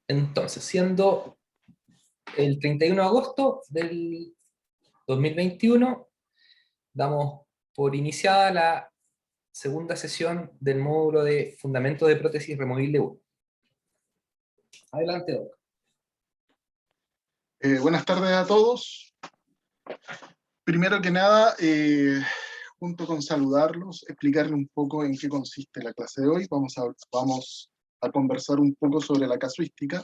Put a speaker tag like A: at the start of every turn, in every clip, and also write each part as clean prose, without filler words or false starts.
A: Entonces, siendo el 31 de agosto del 2021, damos por iniciada la segunda sesión del módulo de Fundamento de Prótesis Removible 1. Adelante, Doc.
B: Buenas tardes a todos. Primero que nada, junto con saludarlos, explicarle un poco en qué consiste la clase de hoy. Vamos a conversar un poco sobre la casuística.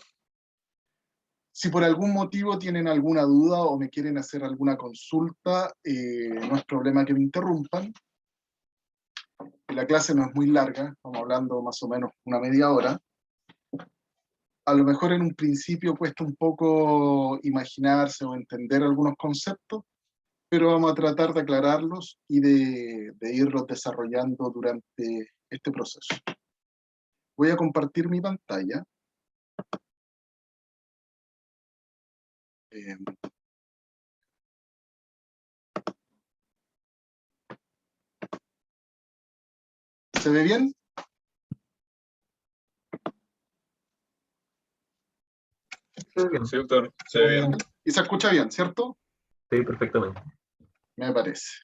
B: Si por algún motivo tienen alguna duda o me quieren hacer alguna consulta, no es problema que me interrumpan. La clase no es muy larga, estamos hablando más o menos una media hora. A lo mejor en un principio cuesta un poco imaginarse o entender algunos conceptos, pero vamos a tratar de aclararlos y de irlos desarrollando durante este proceso. Voy a compartir mi pantalla. ¿Se ve bien?
C: Sí, doctor, se ve bien.
B: Y se escucha bien, ¿cierto?
C: Sí, perfectamente.
B: Me parece.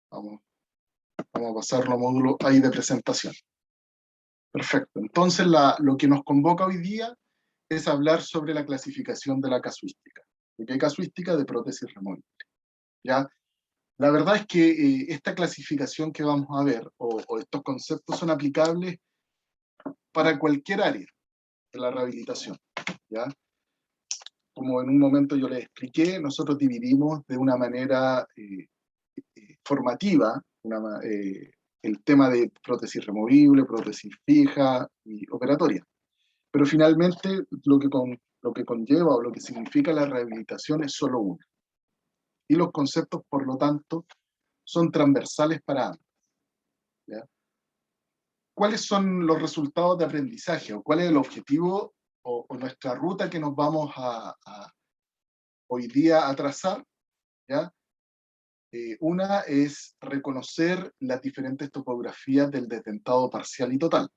B: Vamos a pasarlo a módulo ahí de presentación. Perfecto. Entonces, lo que nos convoca hoy día es hablar sobre la clasificación de la casuística. ¿De qué casuística? De prótesis removible. ¿Ya? La verdad es que esta clasificación que vamos a ver, o estos conceptos, son aplicables para cualquier área de la rehabilitación. ¿Ya? Como en un momento yo les expliqué, nosotros dividimos de una manera formativa el tema de prótesis removible, prótesis fija y operatoria. Pero finalmente lo que conlleva o lo que significa la rehabilitación es solo una. Y los conceptos, por lo tanto, son transversales para ambos. ¿Ya? ¿Cuáles son los resultados de aprendizaje o cuál es el objetivo o nuestra ruta que nos vamos a hoy día a trazar? ¿Ya? Una es reconocer las diferentes topografías del detentado parcial y total.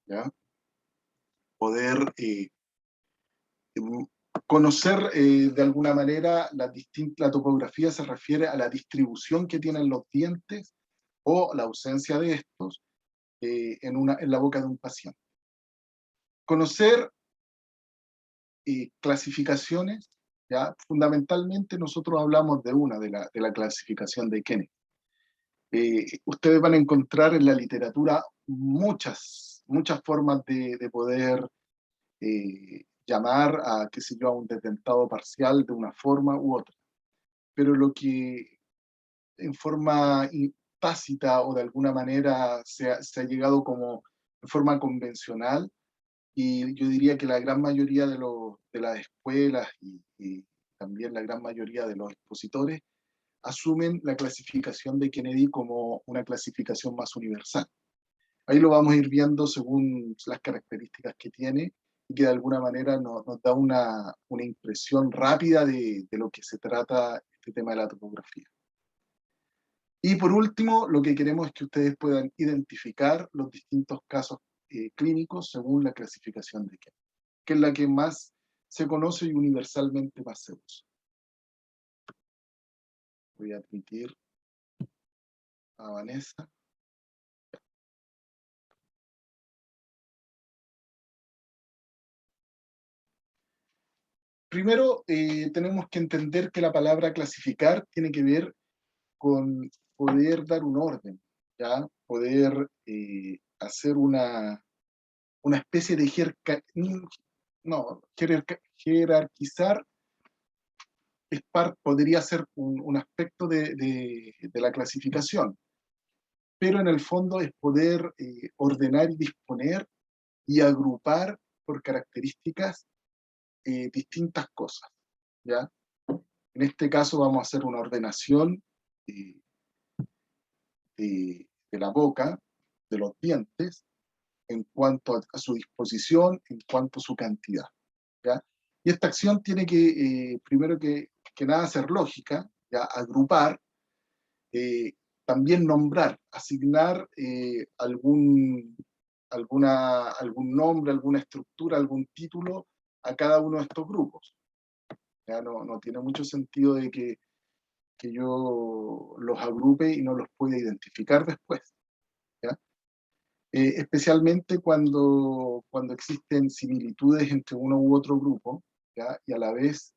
B: ¿Ya? Poder conocer de alguna manera la topografía se refiere a la distribución que tienen los dientes o la ausencia de estos en la boca de un paciente. Conocer clasificaciones, ¿ya? Fundamentalmente nosotros hablamos de la clasificación de Kenneth. Ustedes van a encontrar en la literatura muchas formas de poder llamar a, qué sé yo, a un detentado parcial de una forma u otra. Pero lo que en forma tácita o de alguna manera se ha llegado como de forma convencional, y yo diría que la gran mayoría de las escuelas y también la gran mayoría de los expositores asumen la clasificación de Kennedy como una clasificación más universal. Ahí lo vamos a ir viendo según las características que tiene y que de alguna manera nos da una impresión rápida de lo que se trata este tema de la topografía. Y por último, lo que queremos es que ustedes puedan identificar los distintos casos clínicos según la clasificación de Kennedy, que es la que más se conoce y universalmente más se usa. Voy a admitir a Vanessa. Primero, tenemos que entender que la palabra clasificar tiene que ver con poder dar un orden, ¿ya? Poder hacer una especie de jerarquizar, podría ser un aspecto de la clasificación, pero en el fondo es poder ordenar y disponer y agrupar por características distintas cosas, ¿ya? En este caso vamos a hacer una ordenación de la boca, de los dientes, en cuanto a su disposición, en cuanto a su cantidad, ¿ya? Y esta acción tiene que, primero que nada, ser lógica, ¿ya? Agrupar, también nombrar, asignar algún nombre, alguna estructura, algún título a cada uno de estos grupos. Ya no tiene mucho sentido de que yo los agrupe y no los pueda identificar después. ¿Ya? Especialmente cuando existen similitudes entre uno u otro grupo, ¿ya? Y a la vez,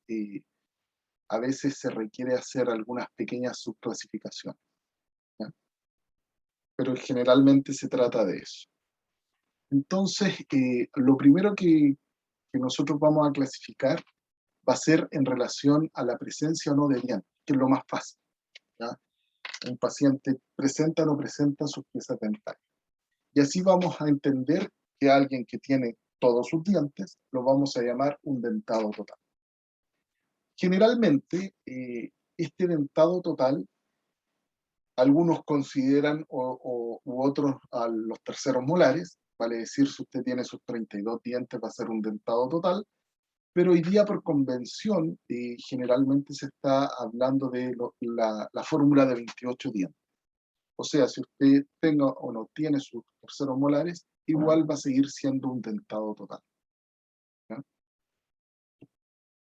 B: a veces se requiere hacer algunas pequeñas subclasificaciones, ¿ya? Pero generalmente se trata de eso. Entonces, lo primero que nosotros vamos a clasificar va a ser en relación a la presencia o no de dientes, que es lo más fácil, ¿ya? Un paciente presenta o no presenta sus piezas dentales. Y así vamos a entender que alguien que tiene todos sus dientes lo vamos a llamar un dentado total. Generalmente, este dentado total, algunos consideran, u otros, a los terceros molares, vale decir, si usted tiene sus 32 dientes va a ser un dentado total, pero hoy día por convención generalmente se está hablando de la fórmula de 28 dientes. O sea, si usted tenga o no tiene sus terceros molares, igual va a seguir siendo un dentado total, ¿ya?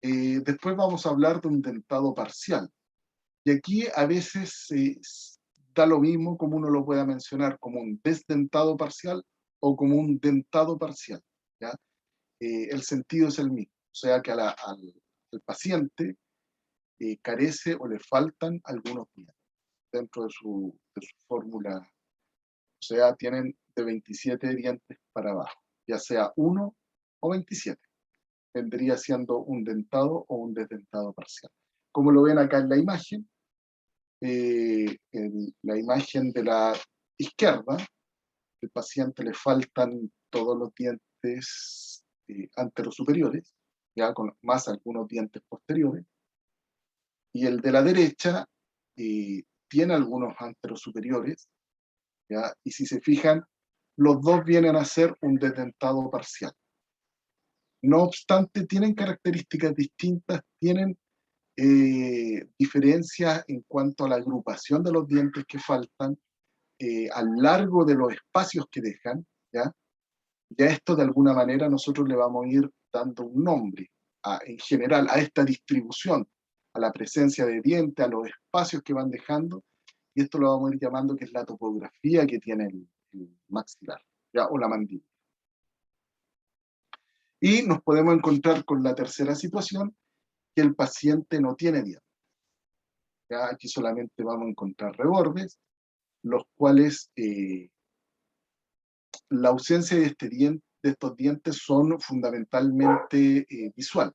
B: Después vamos a hablar de un dentado parcial. Y aquí a veces da lo mismo como uno lo pueda mencionar, como un desdentado parcial o como un dentado parcial, ¿ya? El sentido es el mismo. O sea que al paciente carece o le faltan algunos dientes dentro de su fórmula. O sea, tienen de 27 dientes para abajo, ya sea 1 o 27. Vendría siendo un dentado o un desdentado parcial. Como lo ven acá en la imagen, en la imagen de la izquierda, al paciente le faltan todos los dientes anterosuperiores, ya con más algunos dientes posteriores, y el de la derecha tiene algunos anterosuperiores, ¿ya? Y si se fijan, los dos vienen a ser un desdentado parcial. No obstante, tienen características distintas, tienen diferencias en cuanto a la agrupación de los dientes que faltan, al largo de los espacios que dejan, ¿ya? Y a esto de alguna manera nosotros le vamos a ir dando un nombre, en general, a esta distribución, a la presencia de dientes, a los espacios que van dejando, y esto lo vamos a ir llamando que es la topografía que tiene el maxilar, ¿ya? O la mandíbula. Y nos podemos encontrar con la tercera situación, que el paciente no tiene dientes. ¿Ya? Aquí solamente vamos a encontrar rebordes, los cuales la ausencia de estos dientes son fundamentalmente visual.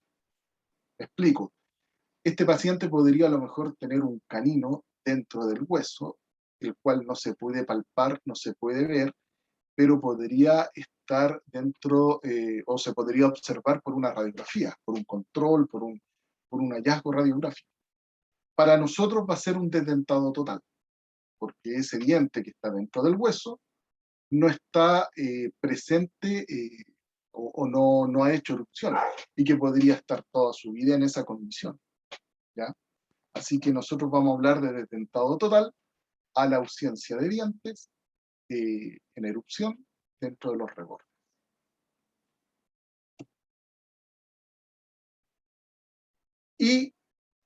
B: Me explico. Este paciente podría a lo mejor tener un canino dentro del hueso, el cual no se puede palpar, no se puede ver, pero podría estar dentro o se podría observar por una radiografía, por un control, por un hallazgo radiográfico. Para nosotros va a ser un desdentado total, porque ese diente que está dentro del hueso no está presente o no ha hecho erupción y que podría estar toda su vida en esa condición, ¿ya? Así que nosotros vamos a hablar de desdentado total a la ausencia de dientes en erupción dentro de los rebordes. Y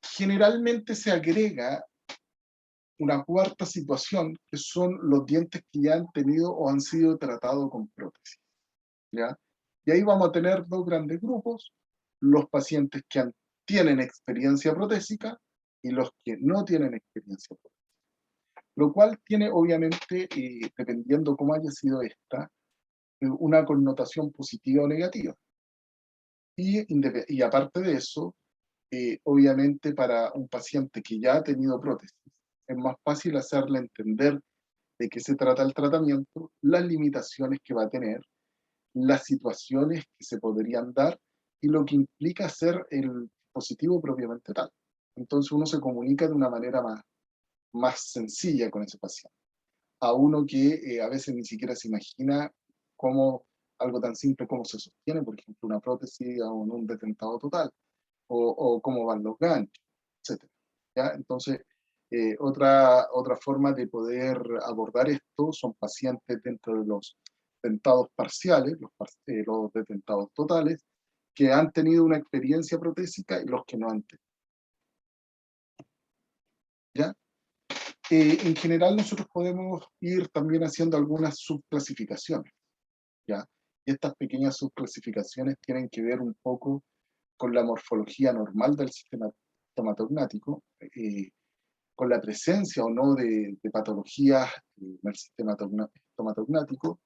B: generalmente se agrega una cuarta situación, que son los dientes que ya han tenido o han sido tratados con prótesis, ¿ya? Y ahí vamos a tener dos grandes grupos, los pacientes que tienen experiencia protésica y los que no tienen experiencia protésica. Lo cual tiene, obviamente, dependiendo cómo haya sido esta, una connotación positiva o negativa. Y aparte de eso, obviamente para un paciente que ya ha tenido prótesis, es más fácil hacerle entender de qué se trata el tratamiento, las limitaciones que va a tener, las situaciones que se podrían dar y lo que implica hacer el dispositivo propiamente tal. Entonces uno se comunica de una manera más sencilla con ese paciente, a uno que a veces ni siquiera se imagina cómo algo tan simple como se sostiene, por ejemplo, una prótesis o un desdentado total, o cómo van los ganchos, etc. ¿Ya? Entonces, otra forma de poder abordar esto son pacientes dentro de los dentados parciales, los dentados totales, que han tenido una experiencia protésica y los que no han tenido. ¿Ya? En general nosotros podemos ir también haciendo algunas subclasificaciones, ¿ya? Y estas pequeñas subclasificaciones tienen que ver un poco con la morfología normal del sistema estomatognático, con la presencia o no de patologías en el sistema estomatognático,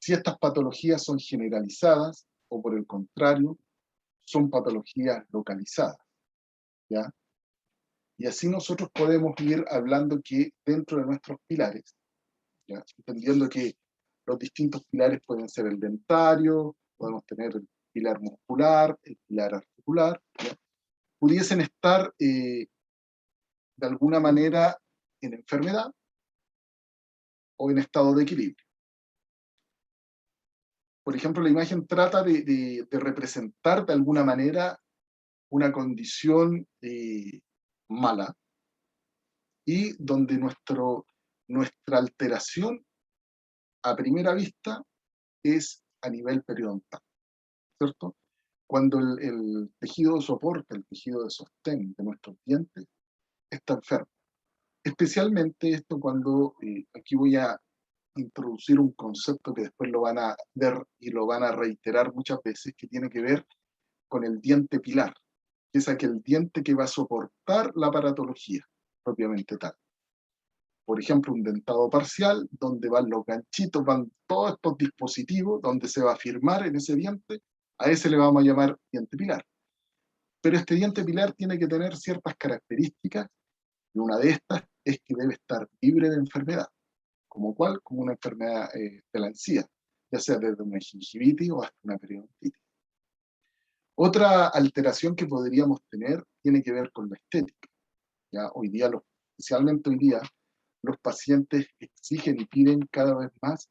B: si estas patologías son generalizadas o por el contrario, son patologías localizadas, ¿ya? Y así nosotros podemos ir hablando que dentro de nuestros pilares, ¿ya? Entendiendo que los distintos pilares pueden ser el dentario, podemos tener el pilar muscular, el pilar articular, ¿ya? Pudiesen estar de alguna manera en enfermedad o en estado de equilibrio. Por ejemplo, la imagen trata de representar de alguna manera una condición mala y donde nuestra alteración a primera vista es a nivel periodontal, ¿cierto? Cuando el tejido de soporte, el tejido de sostén de nuestros dientes está enfermo. Especialmente esto cuando, aquí voy a introducir un concepto que después lo van a ver y lo van a reiterar muchas veces, que tiene que ver con el diente pilar, que es aquel diente que va a soportar la aparatología propiamente tal. Por ejemplo, un dentado parcial, donde van los ganchitos, van todos estos dispositivos, donde se va a firmar en ese diente, a ese le vamos a llamar diente pilar. Pero este diente pilar tiene que tener ciertas características, y una de estas es que debe estar libre de enfermedad. ¿Como cuál? Como una enfermedad de la encía, ya sea desde una gingivitis o hasta una periodontitis. Otra alteración que podríamos tener tiene que ver con la estética. ¿Ya? Hoy día, especialmente hoy día, los pacientes exigen y piden cada vez más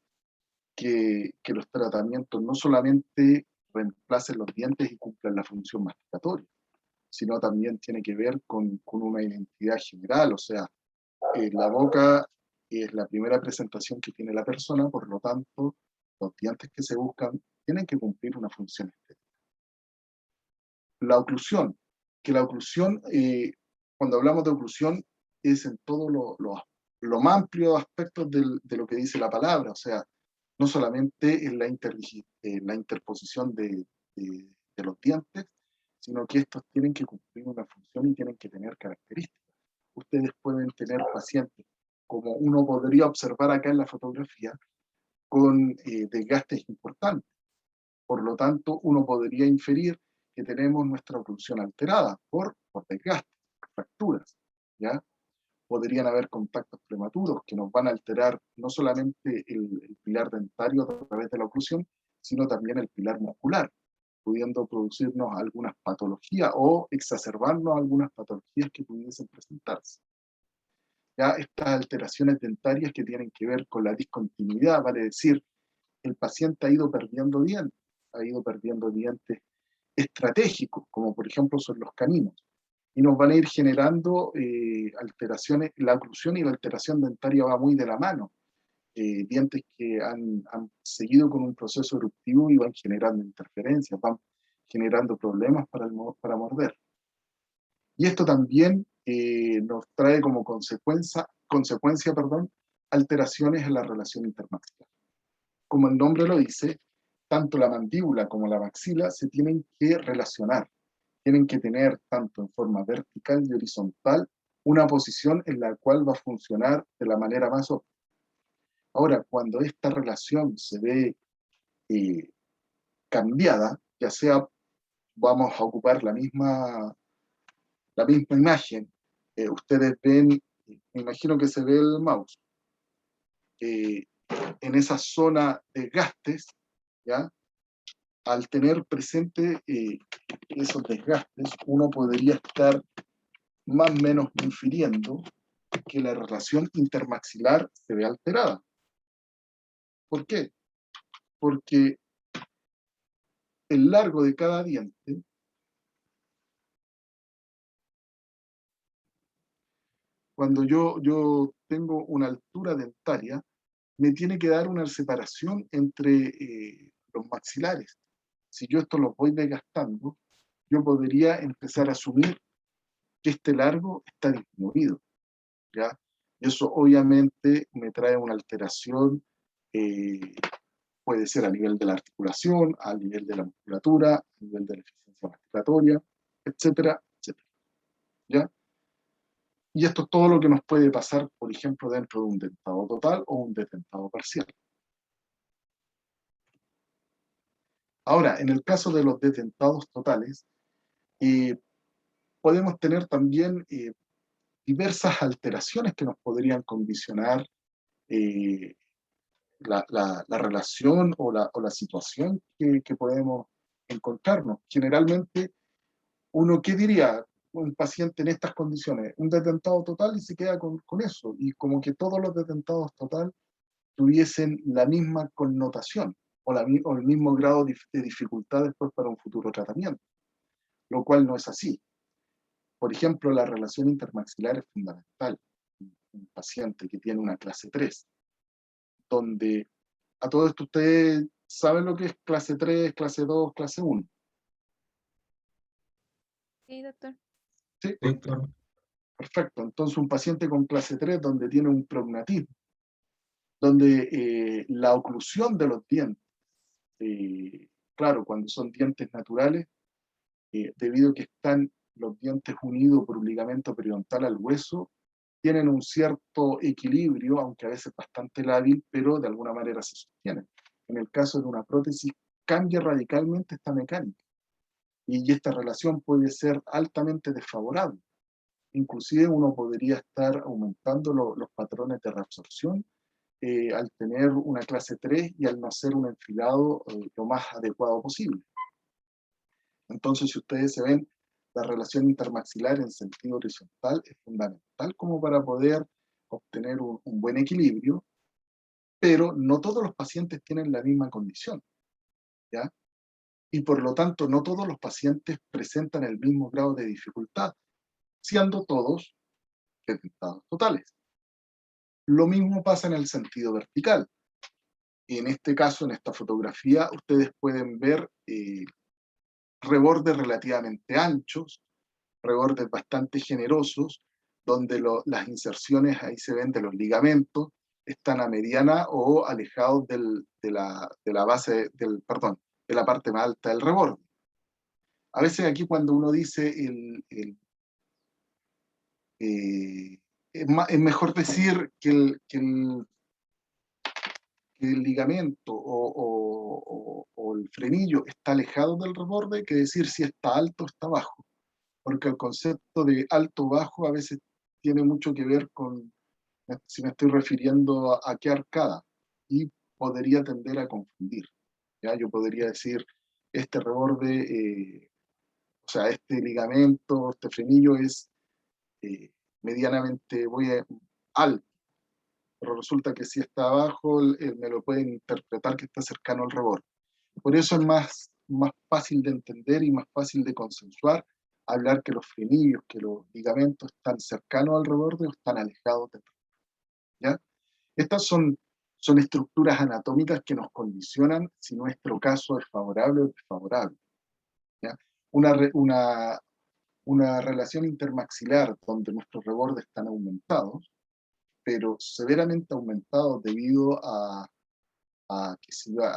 B: que los tratamientos no solamente reemplacen los dientes y cumplan la función masticatoria, sino también tiene que ver con una identidad general, o sea, la boca es la primera presentación que tiene la persona, por lo tanto, los dientes que se buscan tienen que cumplir una función estética. La oclusión, que la oclusión, cuando hablamos de oclusión, es en todo lo más amplio aspectos de lo que dice la palabra, o sea, no solamente en la interposición de los dientes, sino que estos tienen que cumplir una función y tienen que tener características. Ustedes pueden tener pacientes, como uno podría observar acá en la fotografía, con desgastes importantes. Por lo tanto, uno podría inferir que tenemos nuestra oclusión alterada por desgastes, por fracturas, ¿ya? Podrían haber contactos prematuros que nos van a alterar no solamente el pilar dentario a través de la oclusión, sino también el pilar muscular, pudiendo producirnos algunas patologías o exacerbarnos algunas patologías que pudiesen presentarse. Ya estas alteraciones dentarias que tienen que ver con la discontinuidad, vale decir, el paciente ha ido perdiendo dientes estratégicos, como por ejemplo son los caninos, y nos van a ir generando alteraciones, la oclusión y la alteración dentaria va muy de la mano, dientes que han seguido con un proceso eruptivo y van generando interferencias, van generando problemas para morder. Y esto también nos trae como consecuencia, alteraciones en la relación intermaxilar. Como el nombre lo dice, tanto la mandíbula como la maxila se tienen que relacionar, tienen que tener tanto en forma vertical y horizontal una posición en la cual va a funcionar de la manera más óptima. Ahora, cuando esta relación se ve cambiada, ya sea vamos a ocupar la misma imagen, ustedes ven, me imagino que se ve el mouse, en esa zona de desgastes, ¿ya? Al tener presente esos desgastes, uno podría estar más o menos infiriendo que la relación intermaxilar se ve alterada. ¿Por qué? Porque el largo de cada diente cuando yo tengo una altura dentaria, me tiene que dar una separación entre los maxilares. Si yo esto los voy desgastando, yo podría empezar a asumir que este largo está disminuido, ¿ya? Y eso obviamente me trae una alteración, puede ser a nivel de la articulación, a nivel de la musculatura, a nivel de la eficiencia respiratoria, etcétera, etcétera, ¿ya? Y esto es todo lo que nos puede pasar, por ejemplo, dentro de un dentado total o un desdentado parcial. Ahora, en el caso de los desdentados totales, podemos tener también diversas alteraciones que nos podrían condicionar la relación o la situación que podemos encontrarnos. Generalmente, uno, ¿qué diría? Un paciente en estas condiciones, un desdentado total y se queda con eso, y como que todos los desdentados total tuviesen la misma connotación o el mismo grado de dificultad después para un futuro tratamiento, lo cual no es así. Por ejemplo, la relación intermaxilar es fundamental. Un paciente que tiene una clase 3, donde a todo esto ustedes saben lo que es clase 3, clase 2, clase 1.
D: Sí, doctor.
B: Sí,
C: Sí, claro.
B: perfecto. Entonces un paciente con clase 3 donde tiene un prognatismo, donde la oclusión de los dientes, claro, cuando son dientes naturales, debido a que están los dientes unidos por un ligamento periodontal al hueso, tienen un cierto equilibrio, aunque a veces bastante lábil, pero de alguna manera se sostienen. En el caso de una prótesis, cambia radicalmente esta mecánica. Y esta relación puede ser altamente desfavorable. Inclusive uno podría estar aumentando los patrones de reabsorción al tener una clase 3 y al no hacer un enfilado lo más adecuado posible. Entonces, si ustedes se ven, la relación intermaxilar en sentido horizontal es fundamental como para poder obtener un buen equilibrio, pero no todos los pacientes tienen la misma condición, ¿ya? Y por lo tanto, no todos los pacientes presentan el mismo grado de dificultad, siendo todos desdentados totales. Lo mismo pasa en el sentido vertical. En este caso, en esta fotografía, ustedes pueden ver rebordes relativamente anchos, rebordes bastante generosos, donde las inserciones, ahí se ven, de los ligamentos, están a mediana o alejados de la base, de la parte más alta del reborde. A veces aquí cuando uno dice es mejor decir que el ligamento o el frenillo está alejado del reborde que decir si está alto o está bajo, porque el concepto de alto o bajo a veces tiene mucho que ver con si me estoy refiriendo a qué arcada, y podría tender a confundir. ¿Ya? Yo podría decir, este reborde, o sea, este ligamento, este frenillo es medianamente alto, pero resulta que si está abajo, me lo pueden interpretar que está cercano al reborde. Por eso es más fácil de entender y más fácil de consensuar hablar que los frenillos, que los ligamentos están cercanos al reborde o están alejados del reborde. ¿Ya? Estas son estructuras anatómicas que nos condicionan si nuestro caso es favorable o desfavorable. ¿Ya? Una relación intermaxilar donde nuestros rebordes están aumentados, pero severamente aumentados debido a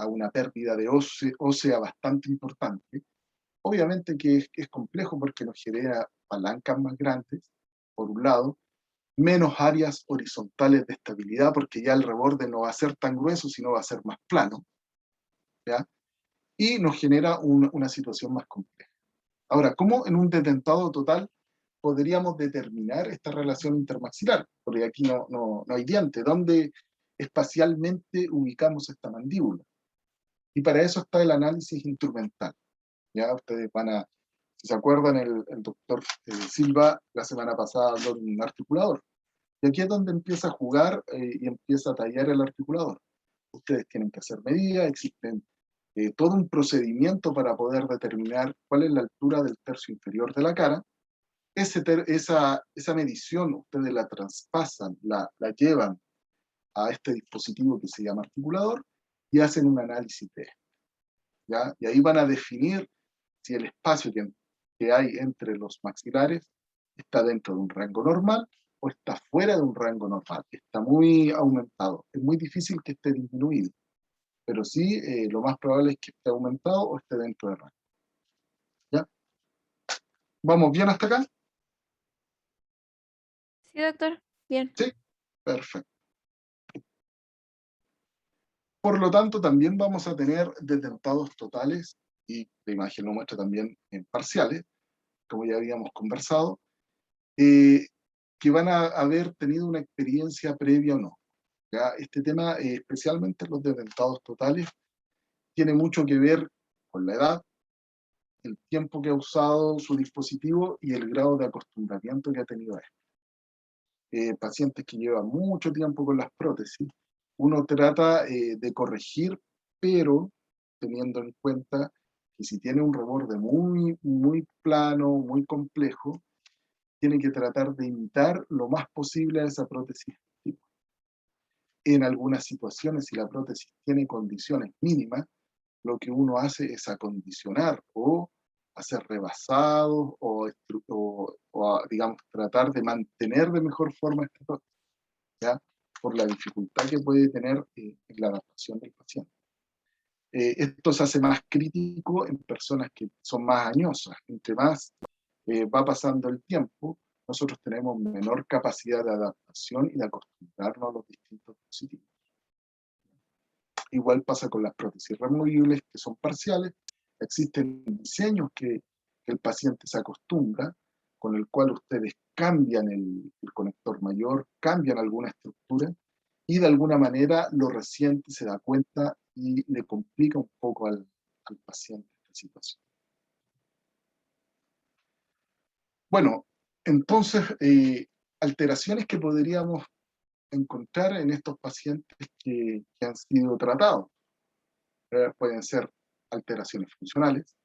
B: una pérdida de ósea bastante importante, obviamente que es complejo porque nos genera palancas más grandes, por un lado, menos áreas horizontales de estabilidad, porque ya el reborde no va a ser tan grueso, sino va a ser más plano, ¿ya? Y nos genera una situación más compleja. Ahora, ¿cómo en un desdentado total podríamos determinar esta relación intermaxilar? Porque aquí no hay diente. ¿Dónde espacialmente ubicamos esta mandíbula? Y para eso está el análisis instrumental. Ya ustedes si se acuerdan, el doctor Silva la semana pasada habló de un articulador. Y aquí es donde empieza a jugar y empieza a tallar el articulador. Ustedes tienen que hacer medidas, existen todo un procedimiento para poder determinar cuál es la altura del tercio inferior de la cara. Esa medición ustedes la traspasan, la llevan a este dispositivo que se llama articulador y hacen un análisis de esto, ¿ya? Y ahí van a definir si el espacio que hay entre los maxilares está dentro de un rango normal o está fuera de un rango normal, está muy aumentado. Es muy difícil que esté disminuido, pero sí lo más probable es que esté aumentado o esté dentro del rango. ¿Ya? ¿Vamos bien hasta acá?
D: Sí, doctor. Bien.
B: Sí, perfecto. Por lo tanto, también vamos a tener detentados totales, y la imagen lo muestra también en parciales, como ya habíamos conversado, que van a haber tenido una experiencia previa o no. ¿Ya? Este tema, especialmente los detentados totales, tiene mucho que ver con la edad, el tiempo que ha usado su dispositivo y el grado de acostumbramiento que ha tenido a él. Pacientes que llevan mucho tiempo con las prótesis, uno trata de corregir, pero teniendo en cuenta que si tiene un reborde muy, muy plano, muy complejo, tiene que tratar de imitar lo más posible a esa prótesis. En algunas situaciones, si la prótesis tiene condiciones mínimas, lo que uno hace es acondicionar o hacer rebasados digamos, tratar de mantener de mejor forma esta prótesis, ¿ya? Por la dificultad que puede tener en la adaptación del paciente. Esto se hace más crítico en personas que son más añosas. Entre más va pasando el tiempo, nosotros tenemos menor capacidad de adaptación y de acostumbrarnos a los distintos dispositivos. Igual pasa con las prótesis removibles, que son parciales. Existen diseños que el paciente se acostumbra, con el cual ustedes cambian el conector mayor, cambian alguna estructura, y de alguna manera lo reciente se da cuenta y le complica un poco al paciente esta situación. Bueno, entonces, alteraciones que podríamos encontrar en estos pacientes que han sido tratados. Pueden ser alteraciones funcionales,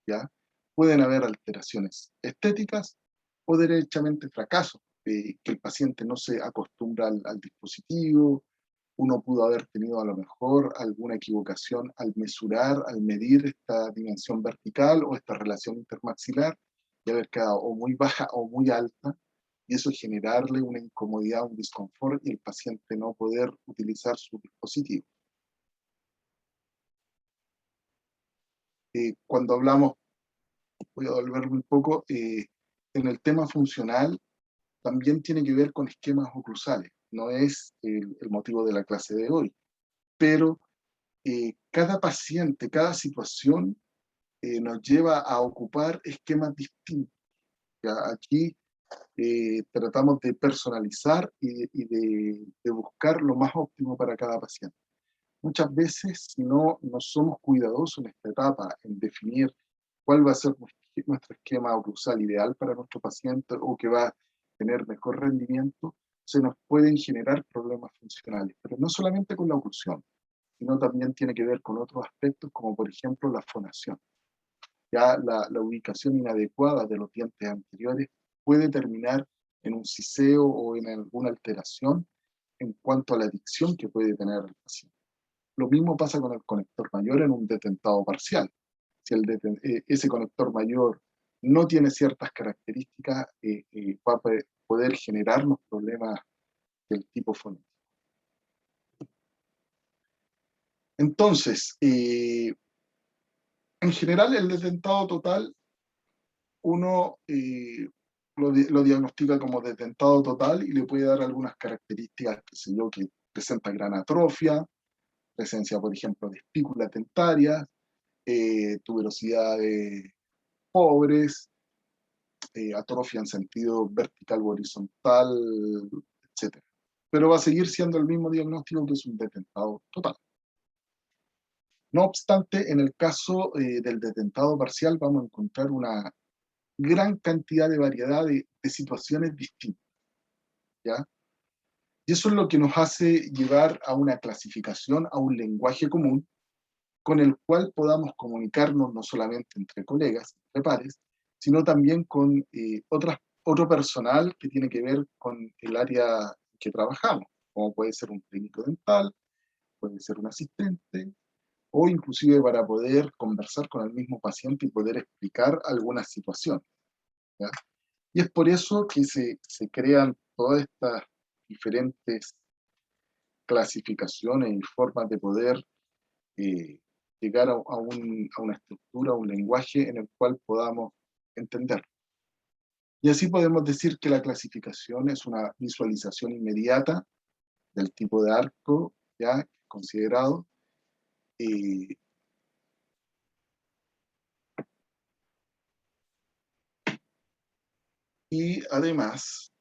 B: ¿ya? Pueden haber alteraciones estéticas o derechamente fracasos, que el paciente no se acostumbra al dispositivo. Uno pudo haber tenido a lo mejor alguna equivocación al mesurar, al medir esta dimensión vertical o esta relación intermaxilar y haber quedado o muy baja o muy alta, y eso generarle una incomodidad, un disconfort, y el paciente no poder utilizar su dispositivo. Cuando hablamos, voy a volverme un poco, en el tema funcional, también tiene que ver con esquemas oclusales. No es el motivo de la clase de hoy, pero cada paciente, cada situación nos lleva a ocupar esquemas distintos. ¿Ya? Aquí tratamos de personalizar y de buscar lo más óptimo para cada paciente. Muchas veces, si no somos cuidadosos en esta etapa, en definir cuál va a ser nuestro esquema oclusal ideal para nuestro paciente o que va a tener mejor rendimiento, se nos pueden generar problemas funcionales, pero no solamente con la oclusión, sino también tiene que ver con otros aspectos, como por ejemplo la fonación. Ya la ubicación inadecuada de los dientes anteriores puede terminar en un ciseo o en alguna alteración en cuanto a la dicción que puede tener el paciente. Lo mismo pasa con el conector mayor en un detentado parcial. Si ese conector mayor no tiene ciertas características, va a poder generarnos problemas del tipo fonético. Entonces, en general, el detentado total, uno lo diagnostica como detentado total y le puede dar algunas características, qué sé yo, que presenta gran atrofia, presencia, por ejemplo, de espículas dentarias, tuberosidades pobres, atrofia en sentido vertical o horizontal, etc. Pero va a seguir siendo el mismo diagnóstico, que es un detentado total. No obstante, en el caso del detentado parcial vamos a encontrar una gran cantidad de variedad de situaciones distintas, ¿ya? Y eso es lo que nos hace llevar a una clasificación, a un lenguaje común, con el cual podamos comunicarnos no solamente entre colegas, entre pares, sino también con otro personal que tiene que ver con el área que trabajamos. como puede ser un clínico dental, puede ser un asistente, o inclusive para poder conversar con el mismo paciente y poder explicar alguna situación, ¿ya? Y es por eso que se crean todas estas diferentes clasificaciones y formas de poder eh, llegar a una estructura, a un lenguaje en el cual podamos entender. Y así podemos decir que la clasificación es una visualización inmediata del tipo de arco ya considerado, eh, y además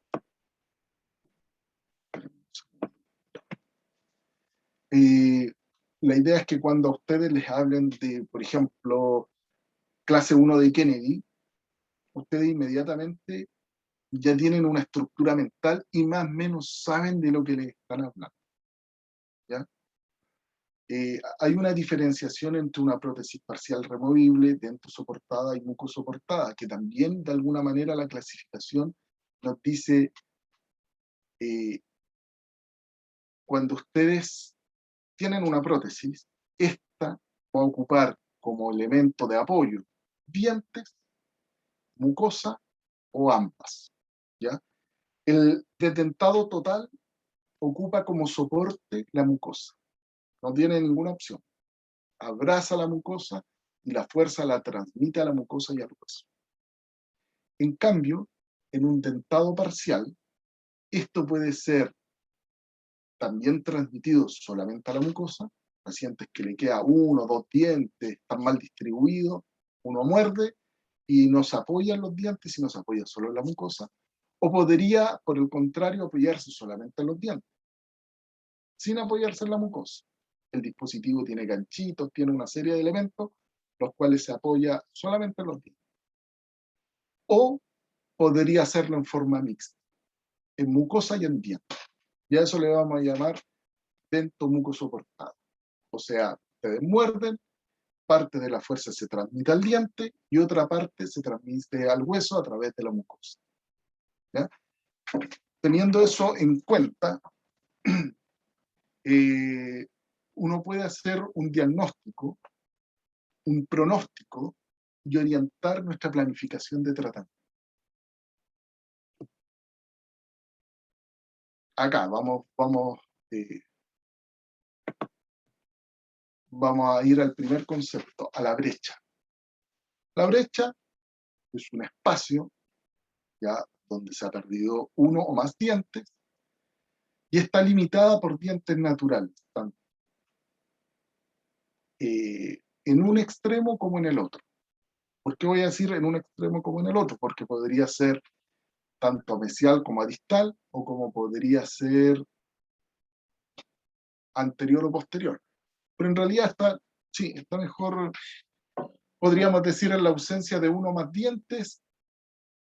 B: la idea es que cuando a ustedes les hablen de, por ejemplo, clase 1 de Kennedy, ustedes inmediatamente ya tienen una estructura mental y más o menos saben de lo que les están hablando, ¿ya? Hay una diferenciación entre una prótesis parcial removible, dentosoportada y mucosoportada, que también de alguna manera la clasificación nos dice eh, cuando ustedes tienen una prótesis, esta va a ocupar como elemento de apoyo dientes, mucosa o ambas, ¿ya? El detentado total ocupa como soporte la mucosa, no tiene ninguna opción. Abraza la mucosa y la fuerza la transmite a la mucosa y al hueso. En cambio, en un dentado parcial, esto puede ser también transmitido solamente a la mucosa, pacientes que le queda 1 o 2 dientes, están mal distribuidos, uno muerde y no se apoya en los dientes, sino se apoya solo en la mucosa, o podría, por el contrario, apoyarse solamente en los dientes, sin apoyarse en la mucosa. El dispositivo tiene ganchitos, tiene una serie de elementos, los cuales se apoya solamente en los dientes. O podría hacerlo en forma mixta, en mucosa y en dientes. Y a eso le vamos a llamar dentomucosoportado. O sea, ustedes muerden, parte de la fuerza se transmite al diente y otra parte se transmite al hueso a través de la mucosa, ¿ya? Teniendo eso en cuenta, uno puede hacer un diagnóstico, un pronóstico y orientar nuestra planificación de tratamiento. Acá vamos a ir al primer concepto, a la brecha. La brecha es un espacio ya donde se ha perdido uno o más dientes y está limitada por dientes naturales, tanto en un extremo como en el otro. ¿Por qué voy a decir en un extremo como en el otro? Porque podría ser tanto mesial como distal, o como podría ser anterior o posterior. Pero en realidad está mejor, podríamos decir, en la ausencia de uno o más dientes,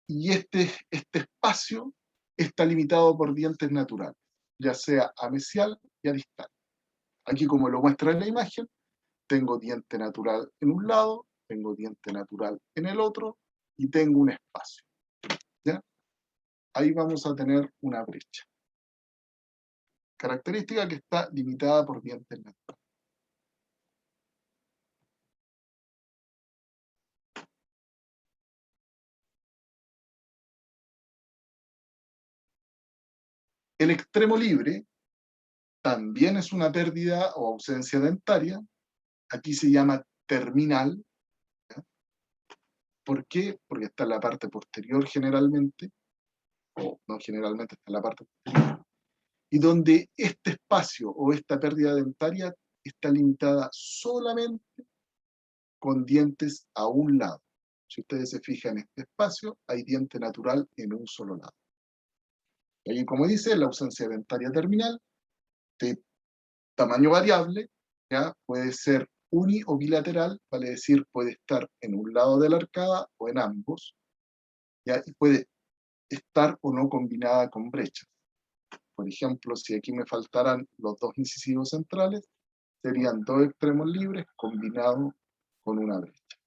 B: y este espacio está limitado por dientes naturales, ya sea amesial y distal. Aquí, como lo muestra en la imagen, tengo diente natural en un lado, tengo diente natural en el otro, y tengo un espacio, ¿ya? Ahí vamos a tener una brecha. Característica que está limitada por dientes naturales. El extremo libre también es una pérdida o ausencia dentaria. Aquí se llama terminal, ¿ya? ¿Por qué? Porque está en la parte posterior generalmente, o no generalmente, está en la parte posterior, y donde este espacio o esta pérdida dentaria está limitada solamente con dientes a un lado. Si ustedes se fijan en este espacio, hay diente natural en un solo lado. Y ahí, como dice, la ausencia dentaria terminal, de tamaño variable, ¿ya? Puede ser uni o bilateral, vale decir, puede estar en un lado de la arcada o en ambos, ¿ya? Y puede estar o no combinada con brechas. Por ejemplo, si aquí me faltaran los dos incisivos centrales, serían dos extremos libres combinados con una brecha.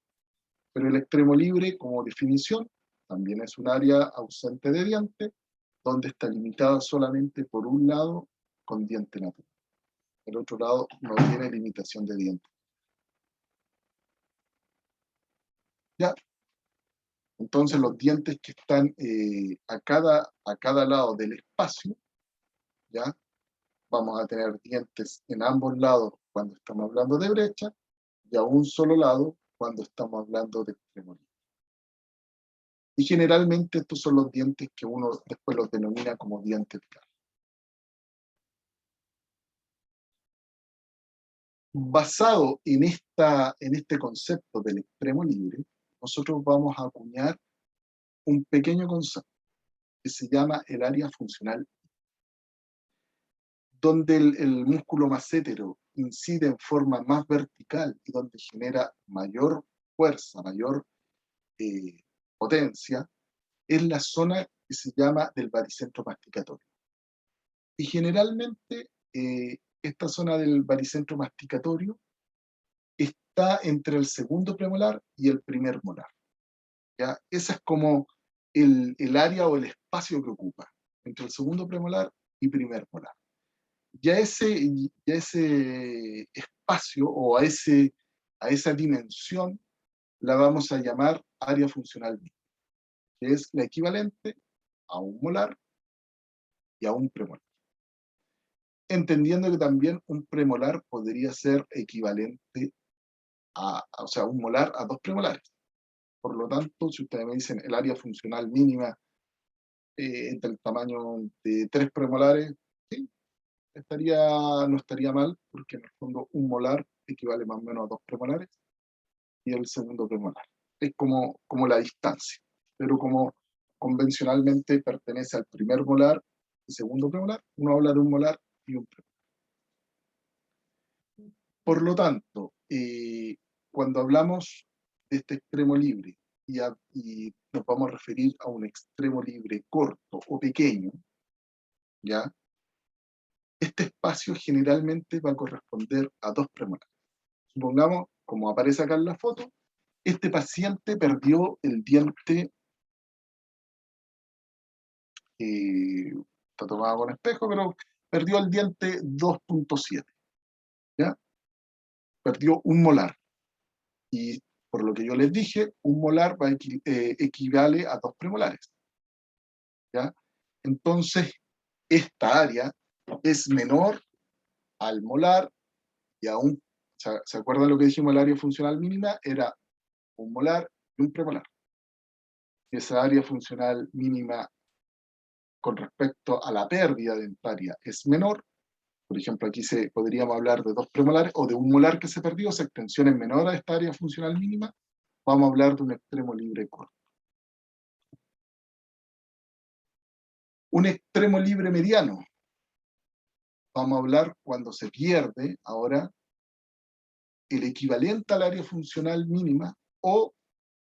B: Pero el extremo libre, como definición, también es un área ausente de diente, donde está limitada solamente por un lado con diente natural. El otro lado no tiene limitación de dientes. ¿Ya? Entonces los dientes que están a cada lado del espacio, ¿ya? Vamos a tener dientes en ambos lados cuando estamos hablando de brecha y a un solo lado cuando estamos hablando de extremo libre. Y generalmente estos son los dientes que uno después los denomina como dientes claros. Basado en este concepto del extremo libre, nosotros vamos a acuñar un pequeño concepto que se llama el área funcional, donde el músculo massétero incide en forma más vertical y donde genera mayor fuerza, mayor potencia, es la zona que se llama del baricentro masticatorio. Y generalmente esta zona del baricentro masticatorio está entre el segundo premolar y el primer molar. ¿Ya? Esa es como el área o el espacio que ocupa entre el segundo premolar y primer molar. Ya ese espacio o a esa dimensión la vamos a llamar área funcional mínima, que es la equivalente a un molar y a un premolar. Entendiendo que también un premolar podría ser equivalente o sea, un molar a dos premolares. Por lo tanto, si ustedes me dicen el área funcional mínima entre el tamaño de 3 premolares, sí, no estaría mal, porque en el fondo un molar equivale más o menos a 2 premolares y el segundo premolar. Es como la distancia, pero como convencionalmente pertenece al primer molar y segundo premolar, uno habla de un molar y un premolar. Por lo tanto, cuando hablamos de este extremo libre y nos vamos a referir a un extremo libre corto o pequeño, ¿ya? Este espacio generalmente va a corresponder a dos premolares. Supongamos, como aparece acá en la foto, este paciente perdió el diente, está tomado con espejo, pero perdió el diente 2.7, ¿ya? Perdió un molar. Y por lo que yo les dije, un molar equivale a dos premolares, ¿ya? Entonces, esta área es menor al molar y aún, ¿se acuerdan lo que dijimos? El área funcional mínima era un molar y un premolar. Y esa área funcional mínima con respecto a la pérdida dentaria es menor. Por ejemplo, aquí podríamos hablar de dos premolares o de un molar que se perdió, esa extensión es menor a esta área funcional mínima, vamos a hablar de un extremo libre corto. Un extremo libre mediano, vamos a hablar cuando se pierde ahora el equivalente al área funcional mínima o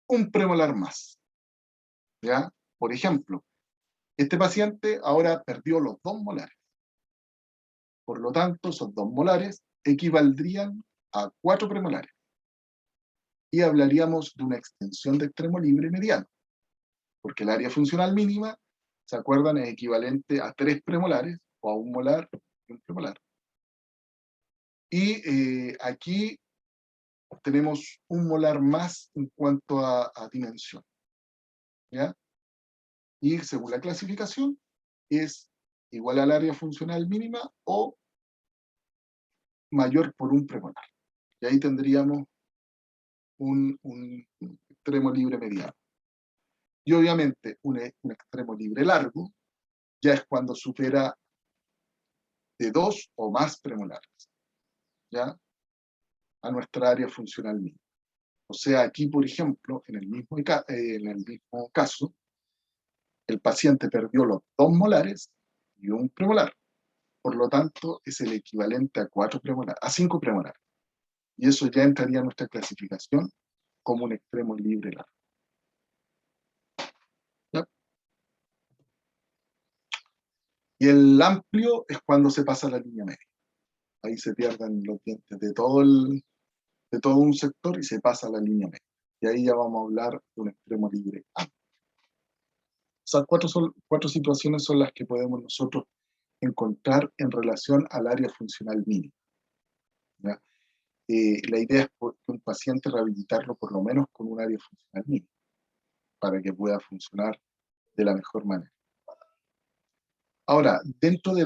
B: un premolar más. ¿Ya? Por ejemplo, este paciente ahora perdió los dos molares. Por lo tanto, esos dos molares equivaldrían a 4 premolares. Y hablaríamos de una extensión de extremo libre mediano, porque el área funcional mínima, ¿se acuerdan? Es equivalente a 3 premolares o a un molar y un premolar. Y aquí tenemos un molar más en cuanto a dimensión, ¿ya? Y según la clasificación, es igual al área funcional mínima o mayor por un premolar. Y ahí tendríamos un extremo libre mediano. Y obviamente un extremo libre largo ya es cuando supera de 2 o más premolares, ¿ya? A nuestra área funcional mínima. O sea, aquí, por ejemplo, en el mismo caso, el paciente perdió los 2 molares y un premolar. Por lo tanto, es el equivalente a 5 premolares. Y eso ya entraría en nuestra clasificación como un extremo libre largo. ¿Ya? Y el amplio es cuando se pasa la línea media. Ahí se pierden los dientes de todo un sector y se pasa la línea media. Y ahí ya vamos a hablar de un extremo libre amplio. Esas cuatro situaciones son las que podemos nosotros encontrar en relación al área funcional mínima. ¿Ya? La idea es que un paciente rehabilitarlo por lo menos con un área funcional mínima, para que pueda funcionar de la mejor manera. Ahora, dentro de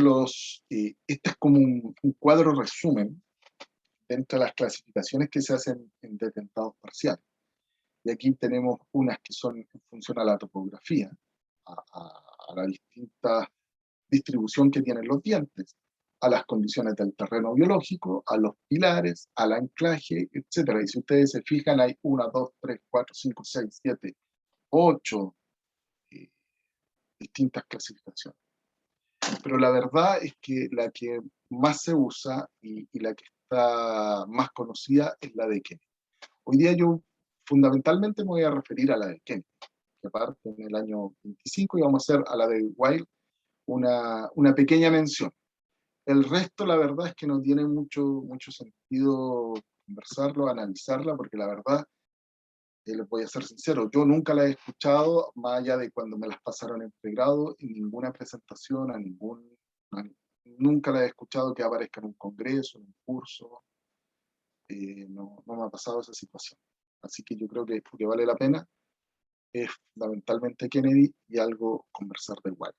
B: este es como un cuadro resumen dentro de las clasificaciones que se hacen en detentados parciales. Y aquí tenemos unas que son en función a la topografía, a la distinta distribución que tienen los dientes, a las condiciones del terreno biológico, a los pilares, al anclaje, etc. Y si ustedes se fijan, hay 1, 2, 3, 4, 5, 6, 7, 8 distintas clasificaciones. Pero la verdad es que la que más se usa y la que está más conocida es la de Kennedy. Hoy día yo fundamentalmente me voy a referir a la de Kennedy, que aparte en el año 25 y vamos a hacer a la de Weil una pequeña mención. El resto, la verdad es que no tiene mucho sentido conversarlo, analizarla, porque la verdad, les voy a ser sincero, yo nunca la he escuchado, más allá de cuando me las pasaron en pregrado, en ninguna presentación, nunca la he escuchado que aparezca en un congreso, en un curso, no me ha pasado esa situación. Así que yo creo que vale la pena es fundamentalmente Kennedy y algo conversar de igual.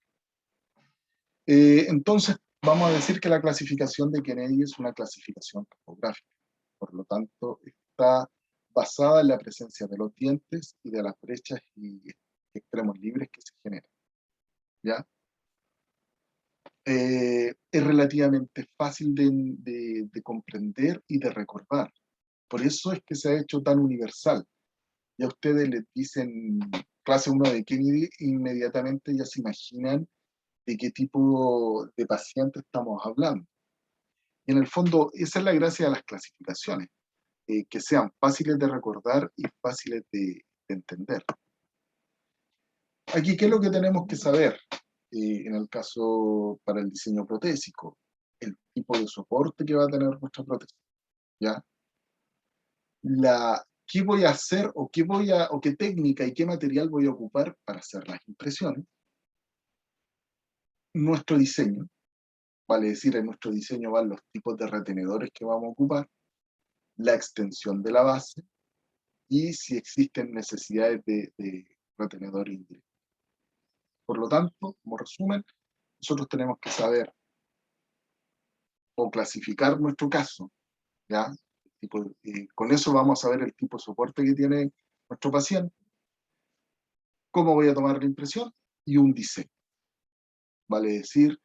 B: Entonces, vamos a decir que la clasificación de Kennedy es una clasificación topográfica. Por lo tanto, está basada en la presencia de los dientes y de las brechas y extremos libres que se generan. ¿Ya? Es relativamente fácil de comprender y de recordar. Por eso es que se ha hecho tan universal. Ya ustedes les dicen clase 1 de Kennedy, inmediatamente ya se imaginan de qué tipo de paciente estamos hablando. Y en el fondo, esa es la gracia de las clasificaciones, que sean fáciles de recordar y fáciles de entender. Aquí, ¿qué es lo que tenemos que saber? En el caso para el diseño protésico, el tipo de soporte que va a tener nuestra prótesis, ¿ya? ¿Qué voy a hacer o qué técnica y qué material voy a ocupar para hacer las impresiones? Nuestro diseño, vale decir, en nuestro diseño van los tipos de retenedores que vamos a ocupar, la extensión de la base y si existen necesidades de retenedor indirecto. Por lo tanto, como resumen, nosotros tenemos que saber o clasificar nuestro caso, ¿ya? Con eso vamos a ver el tipo de soporte que tiene nuestro paciente, cómo voy a tomar la impresión y un diseño. Vale decir,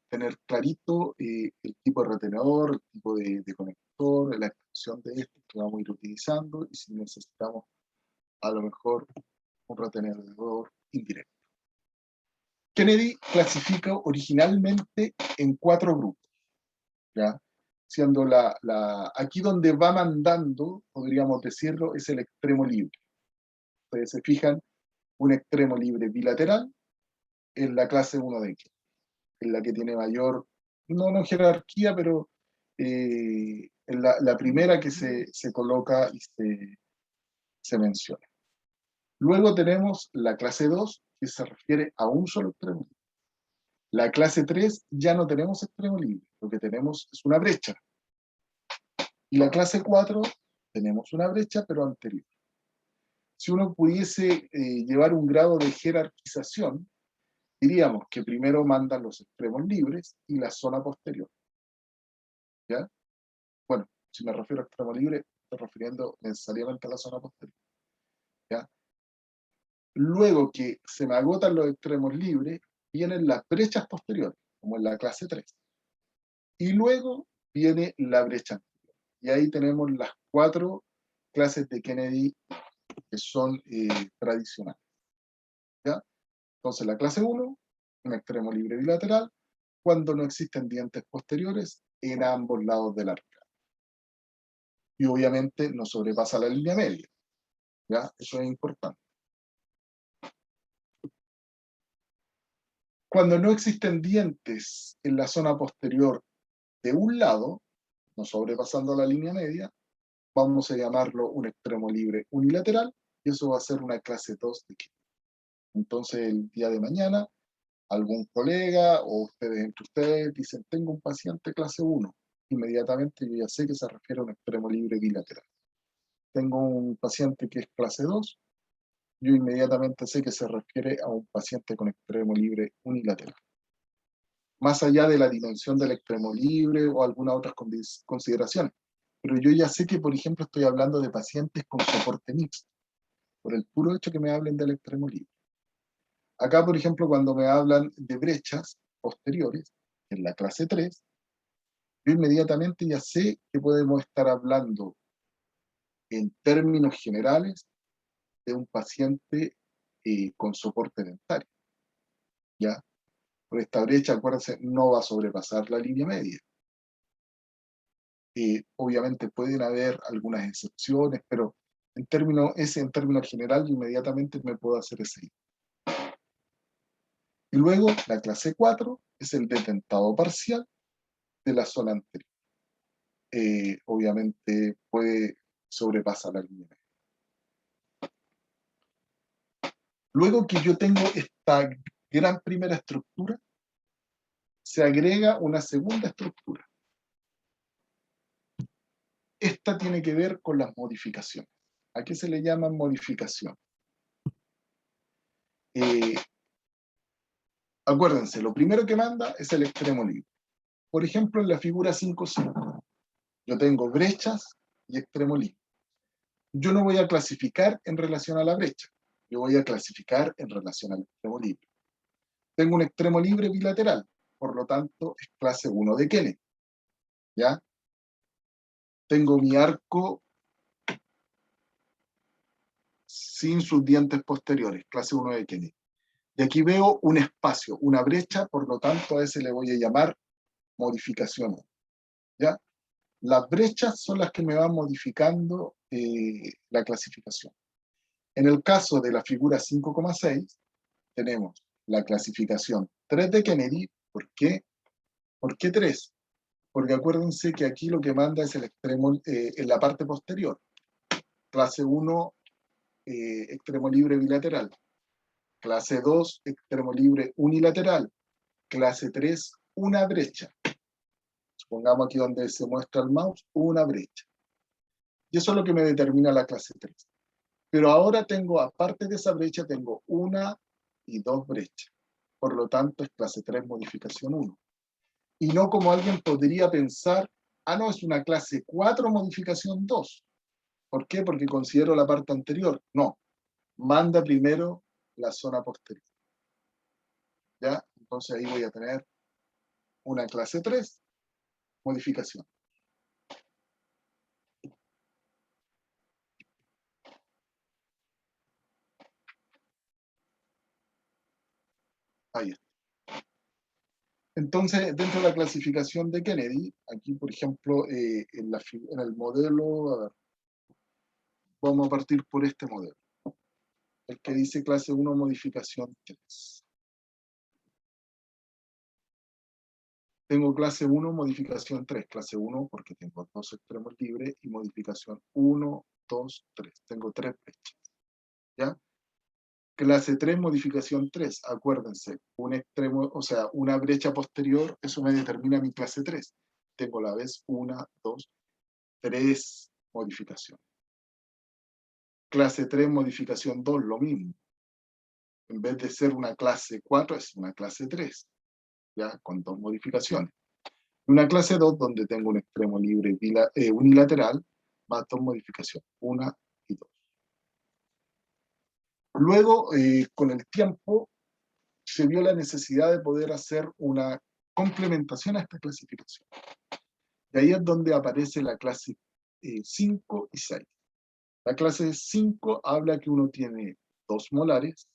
B: tener clarito el tipo de retenedor, el tipo de conector, la extensión de este que vamos a ir utilizando y si necesitamos a lo mejor un retenedor indirecto. Kennedy clasifica originalmente en 4 grupos, ¿ya? Siendo aquí donde va mandando, podríamos decirlo, es el extremo libre. Ustedes se fijan, un extremo libre bilateral en la clase 1 de Kennedy, en la que tiene mayor, no jerarquía, pero en la primera que se coloca y se menciona. Luego tenemos la clase 2, que se refiere a un solo extremo libre. La clase 3 ya no tenemos extremo libre, lo que tenemos es una brecha. Y la clase 4 tenemos una brecha, pero anterior. Si uno pudiese llevar un grado de jerarquización, diríamos que primero mandan los extremos libres y la zona posterior. ¿Ya? Bueno, si me refiero a extremo libre, estoy refiriendo necesariamente a la zona posterior. ¿Ya? Luego que se me agotan los extremos libres, vienen las brechas posteriores, como en la clase 3. Y luego viene la brecha anterior. Y ahí tenemos las 4 clases de Kennedy que son tradicionales. ¿Ya? Entonces la clase 1, un extremo libre bilateral, cuando no existen dientes posteriores en ambos lados del arcade. Y obviamente no sobrepasa la línea media. ¿Ya? Eso es importante. Cuando no existen dientes en la zona posterior de un lado, no sobrepasando la línea media, vamos a llamarlo un extremo libre unilateral, y eso va a ser una clase 2 de Kennedy. Entonces el día de mañana algún colega o ustedes entre ustedes dicen, tengo un paciente clase 1, inmediatamente yo ya sé que se refiere a un extremo libre bilateral. Tengo un paciente que es clase 2, yo inmediatamente sé que se refiere a un paciente con extremo libre unilateral. Más allá de la dimensión del extremo libre o algunas otras consideraciones. Pero yo ya sé que, por ejemplo, estoy hablando de pacientes con soporte mixto, por el puro hecho que me hablen del extremo libre. Acá, por ejemplo, cuando me hablan de brechas posteriores, en la clase 3, yo inmediatamente ya sé que podemos estar hablando en términos generales de un paciente con soporte dentario. ¿Ya? Por esta brecha, acuérdense, no va a sobrepasar la línea media. Obviamente pueden haber algunas excepciones, pero en términos general, inmediatamente me puedo hacer ese. Y luego, la clase 4 es el detentado parcial de la zona anterior. Obviamente puede sobrepasar la línea media. Luego que yo tengo esta gran primera estructura, se agrega una segunda estructura. Esta tiene que ver con las modificaciones. ¿A qué se le llaman modificación? Acuérdense, lo primero que manda es el extremo libre. Por ejemplo, en la figura 5.5, yo tengo brechas y extremo libre. Yo no voy a clasificar en relación a la brecha, yo voy a clasificar en relación al extremo libre. Tengo un extremo libre bilateral, por lo tanto es clase 1 de Kennedy. ¿Ya? Tengo mi arco sin sus dientes posteriores, clase 1 de Kennedy. Y aquí veo un espacio, una brecha, por lo tanto a ese le voy a llamar modificación 1. ¿Ya? Las brechas son las que me van modificando la clasificación. En el caso de la figura 5.6, tenemos la clasificación 3 de Kennedy. ¿Por qué? ¿Por qué 3? Porque acuérdense que aquí lo que manda es el extremo en la parte posterior. Clase 1, extremo libre bilateral. Clase 2, extremo libre unilateral. Clase 3, una brecha. Supongamos aquí donde se muestra el mouse, una brecha. Y eso es lo que me determina la clase 3. Pero ahora tengo, aparte de esa brecha, tengo una y dos brechas. Por lo tanto, es clase 3 modificación 1. Y no como alguien podría pensar, no, es una clase 4 modificación 2. ¿Por qué? Porque considero la parte anterior. No, manda primero la zona posterior. ¿Ya? Entonces ahí voy a tener una clase 3 modificación. Ahí está. Entonces, dentro de la clasificación de Kennedy, aquí, por ejemplo, en el modelo, a ver, vamos a partir por este modelo, el que dice clase 1, modificación 3. Tengo clase 1, modificación 3. Clase 1 porque tengo dos extremos libres y modificación 1, 2, 3. Tengo 3 brechas. ¿Ya? Clase 3, modificación 3. Acuérdense, un extremo, o sea, una brecha posterior, eso me determina mi clase 3. Tengo a la vez 1, 2, 3 modificaciones. Clase 3, modificación 2, lo mismo. En vez de ser una clase 4, es una clase 3, ¿ya? Con dos modificaciones. Una clase 2, donde tengo un extremo libre unilateral, va a dos modificaciones, 1 y 2. Luego, con el tiempo, se vio la necesidad de poder hacer una complementación a esta clasificación. Y ahí es donde aparece la clase 5 y 6. La clase 5 habla que uno tiene dos molares,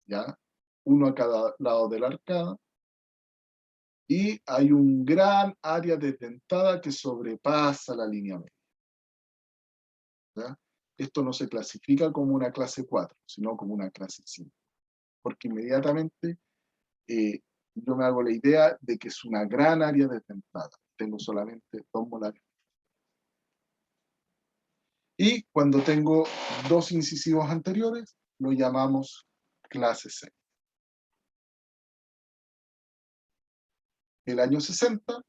B: ¿ya? Uno a cada lado de la arcada, y hay un gran área desdentada que sobrepasa la línea media. ¿Ya? Esto no se clasifica como una clase 4, sino como una clase 5. Porque inmediatamente yo me hago la idea de que es una gran área desdentada. Tengo solamente dos molares. Y cuando tengo dos incisivos anteriores, lo llamamos clase 6. el año 60,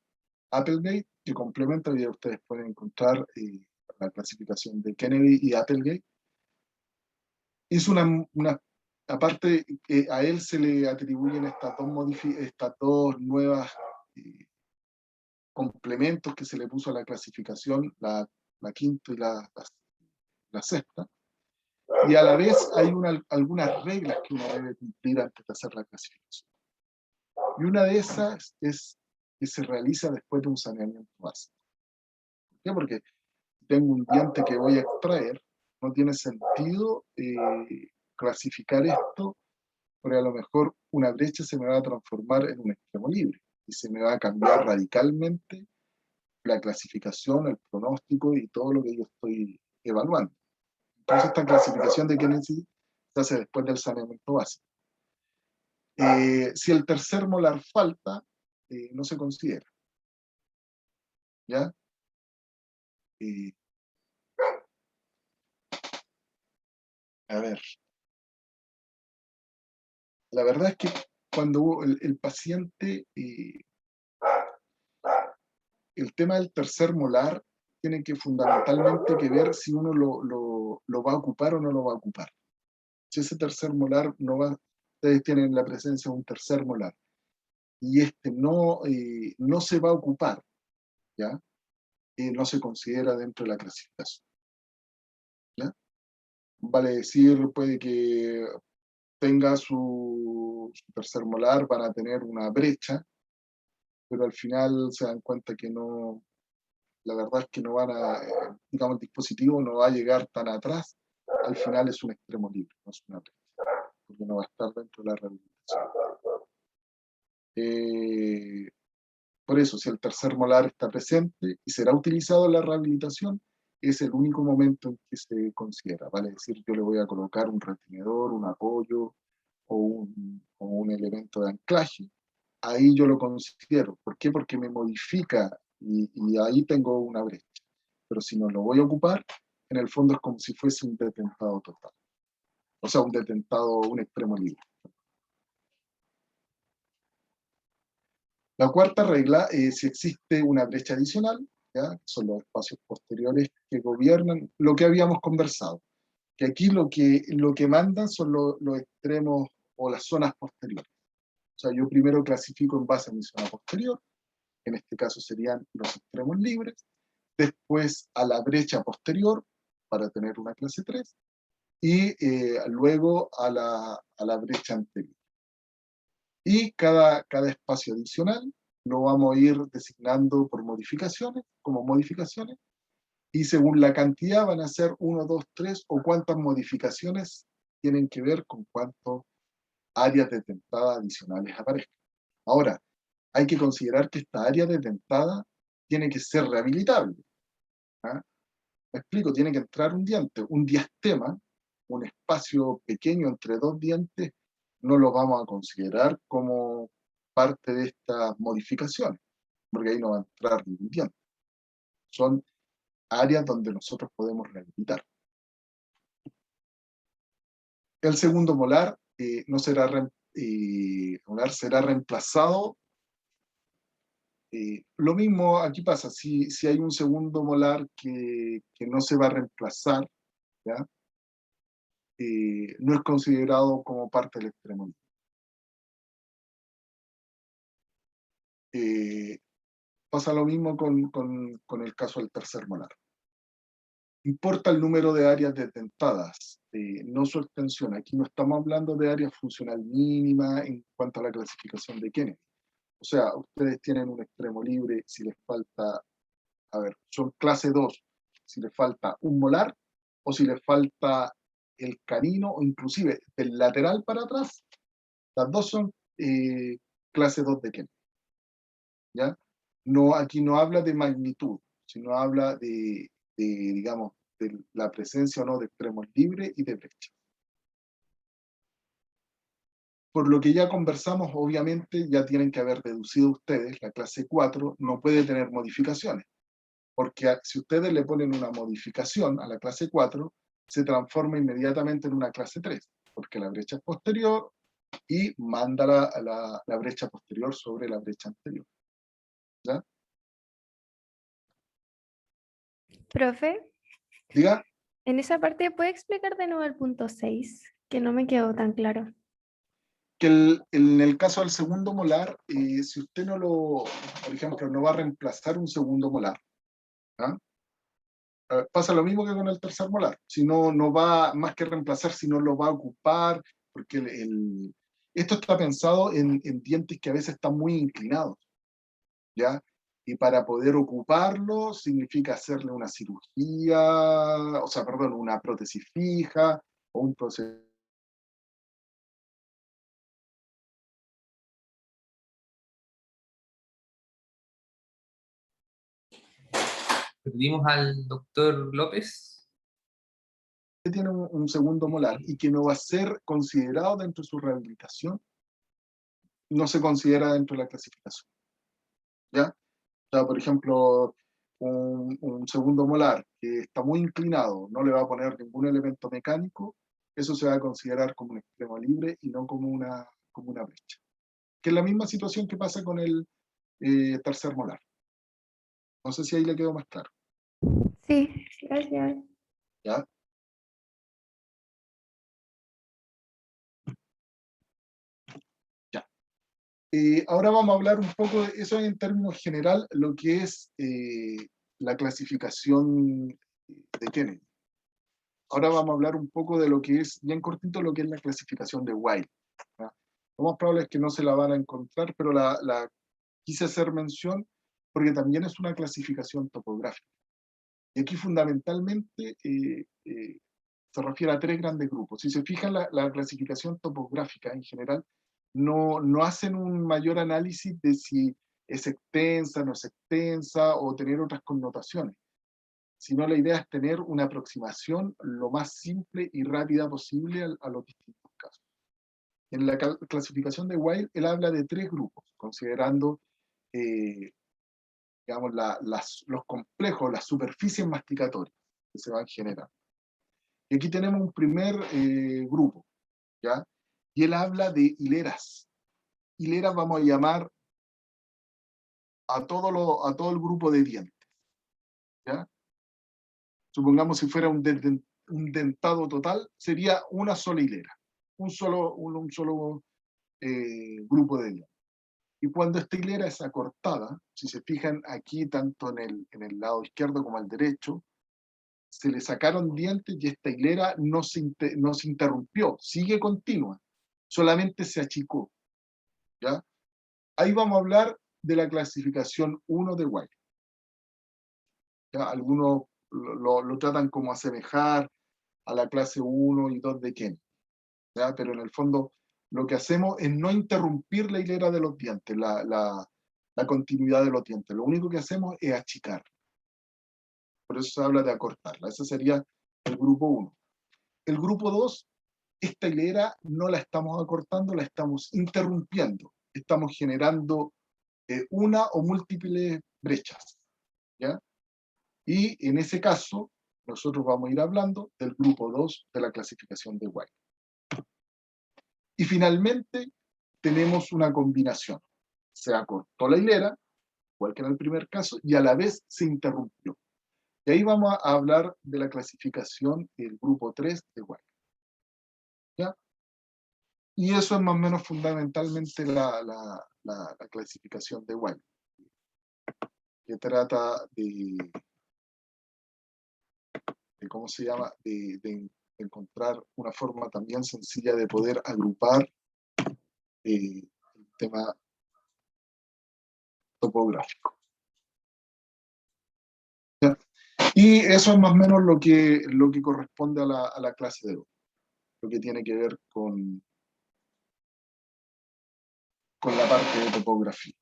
B: Applegate, que complementa, y ustedes pueden encontrar la clasificación de Kennedy y Applegate, hizo aparte, a él se le atribuyen estas dos nuevas complementos que se le puso a la clasificación, la quinta y la sexta, y a la vez hay algunas reglas que uno debe cumplir antes de hacer la clasificación. Y una de esas es que se realiza después de un saneamiento básico. ¿Por qué? Porque tengo un diente que voy a extraer, no tiene sentido clasificar esto, porque a lo mejor una brecha se me va a transformar en un extremo libre y se me va a cambiar radicalmente la clasificación, el pronóstico y todo lo que yo estoy evaluando. Entonces esta clasificación de Kennedy se hace después del saneamiento básico. Si el tercer molar falta, no se considera. ¿Ya? A ver. La verdad es que cuando el paciente, el tema del tercer molar tiene que fundamentalmente que ver si uno lo va a ocupar o no lo va a ocupar. Si ese tercer molar no va, ustedes tienen la presencia de un tercer molar, y este no se va a ocupar, ¿ya? No se considera dentro de la clasificación. ¿Ya? Vale decir, puede que tenga su tercer molar, van a tener una brecha, pero al final se dan cuenta que no, la verdad es que no van a, digamos, el dispositivo no va a llegar tan atrás, al final es un extremo libre, no es una brecha, porque no va a estar dentro de la rehabilitación. Por eso, si el tercer molar está presente y será utilizado en la rehabilitación, es el único momento en que se considera, vale decir, yo le voy a colocar un retenedor, un apoyo o un elemento de anclaje, ahí yo lo considero. ¿Por qué? Porque me modifica y ahí tengo una brecha. Pero si no lo voy a ocupar, en el fondo es como si fuese un detentado total. O sea, un extremo libre. La cuarta regla es si existe una brecha adicional, ¿ya? Son los espacios posteriores que gobiernan lo que habíamos conversado. Que aquí lo que mandan son los extremos o las zonas posteriores. O sea, yo primero clasifico en base a mi zona posterior, en este caso serían los extremos libres, después a la brecha posterior, para tener una clase 3, y luego a la brecha anterior. Y cada espacio adicional lo vamos a ir designando por modificaciones, como modificaciones, y según la cantidad van a ser 1, 2, 3, o cuántas modificaciones tienen que ver con cuántas áreas detentadas adicionales aparezcan. Ahora, hay que considerar que esta área detentada tiene que ser rehabilitable. ¿Ah? Me explico, tiene que entrar un diente, un diastema, un espacio pequeño entre dos dientes, no lo vamos a considerar como parte de estas modificaciones, porque ahí no va a entrar ningún diente. Son áreas donde nosotros podemos rehabilitar. El segundo molar no será será reemplazado. Lo mismo aquí pasa, si hay un segundo molar que no se va a reemplazar, ¿ya? No es considerado como parte del extremo. Pasa lo mismo con el caso del tercer molar. Importa el número de áreas detentadas, no su extensión. Aquí no estamos hablando de área funcional mínima en cuanto a la clasificación de Kennedy. O sea, ustedes tienen un extremo libre, si les falta, a ver, son clase 2, si les falta un molar, o si les falta el canino, o inclusive del lateral para atrás, las dos son clase 2 de Kennedy. ¿Ya? No, aquí no habla de magnitud, sino habla digamos, de la presencia o no de extremos libres y de brecha. Por lo que ya conversamos, obviamente ya tienen que haber deducido ustedes, la clase 4 no puede tener modificaciones, porque si ustedes le ponen una modificación a la clase 4, se transforma inmediatamente en una clase 3, porque la brecha es posterior y manda la brecha posterior sobre la brecha anterior. ¿Ya?
D: Profe,
B: Diga.
D: en esa parte, ¿puede explicar de nuevo el punto 6? Que no me quedó tan claro.
B: Que en el caso del segundo molar, si usted no lo, por ejemplo, no va a reemplazar un segundo molar, ¿ah? Pasa lo mismo que con el tercer molar. Si no, no va más que reemplazar, si no lo va a ocupar, porque esto está pensado en dientes que a veces están muy inclinados, ¿ya? Y para poder ocuparlo significa hacerle una cirugía, o sea, perdón, una prótesis fija o un proceso.
A: Perdimos al doctor López.
B: Tiene un segundo molar y que no va a ser considerado dentro de su rehabilitación, no se considera dentro de la clasificación, ¿ya? O sea, por ejemplo, un segundo molar que está muy inclinado, no le va a poner ningún elemento mecánico, eso se va a considerar como un extremo libre y no como una brecha. Que es la misma situación que pasa con el tercer molar. No sé si ahí le quedó más claro.
D: Sí, gracias.
B: ¿Ya? Ya. Ahora vamos a hablar un poco de eso en términos general, lo que es la clasificación de Kennedy. Ahora vamos a hablar un poco de lo que es, bien cortito, lo que es la clasificación de Wiley, ¿ya? Lo más probable es que no se la van a encontrar, pero la quise hacer mención porque también es una clasificación topográfica. Y aquí fundamentalmente se refiere a tres grandes grupos. Si se fijan, la clasificación topográfica en general no hacen un mayor análisis de si es extensa, no es extensa o tener otras connotaciones, sino la idea es tener una aproximación lo más simple y rápida posible a los distintos casos. En la clasificación de Wiley, él habla de tres grupos, considerando digamos, los complejos, las superficies masticatorias que se van generando. Y aquí tenemos un primer grupo, ¿ya? Y él habla de hileras. Hileras vamos a llamar a todo el grupo de dientes, ¿ya? Supongamos si fuera un dentado total, sería una sola hilera, un solo grupo de dientes. Y cuando esta hilera es acortada, si se fijan aquí, tanto en el lado izquierdo como al derecho, se le sacaron dientes y esta hilera no se interrumpió, sigue continua, solamente se achicó, ¿ya? Ahí vamos a hablar de la clasificación 1 de Wiley. ¿Ya? Algunos lo tratan como asemejar a la clase 1 y 2 de Kennedy, ¿ya? Pero en el fondo lo que hacemos es no interrumpir la hilera de los dientes, la continuidad de los dientes. Lo único que hacemos es achicar. Por eso se habla de acortarla. Ese sería el grupo 1. El grupo 2, esta hilera no la estamos acortando, la estamos interrumpiendo. Estamos generando una o múltiples brechas, ¿ya? Y en ese caso, nosotros vamos a ir hablando del grupo 2 de la clasificación de Wiley. Y finalmente, tenemos una combinación. Se acortó la hilera, igual que en el primer caso, y a la vez se interrumpió. Y ahí vamos a hablar de la clasificación del grupo 3 de Wiley, ¿ya? Y eso es más o menos fundamentalmente la clasificación de Wiley, que trata ¿cómo se llama? De encontrar una forma también sencilla de poder agrupar el tema topográfico. ¿Ya? Y eso es más o menos lo que corresponde a la clase de hoy, lo que tiene que ver con la parte de topografía.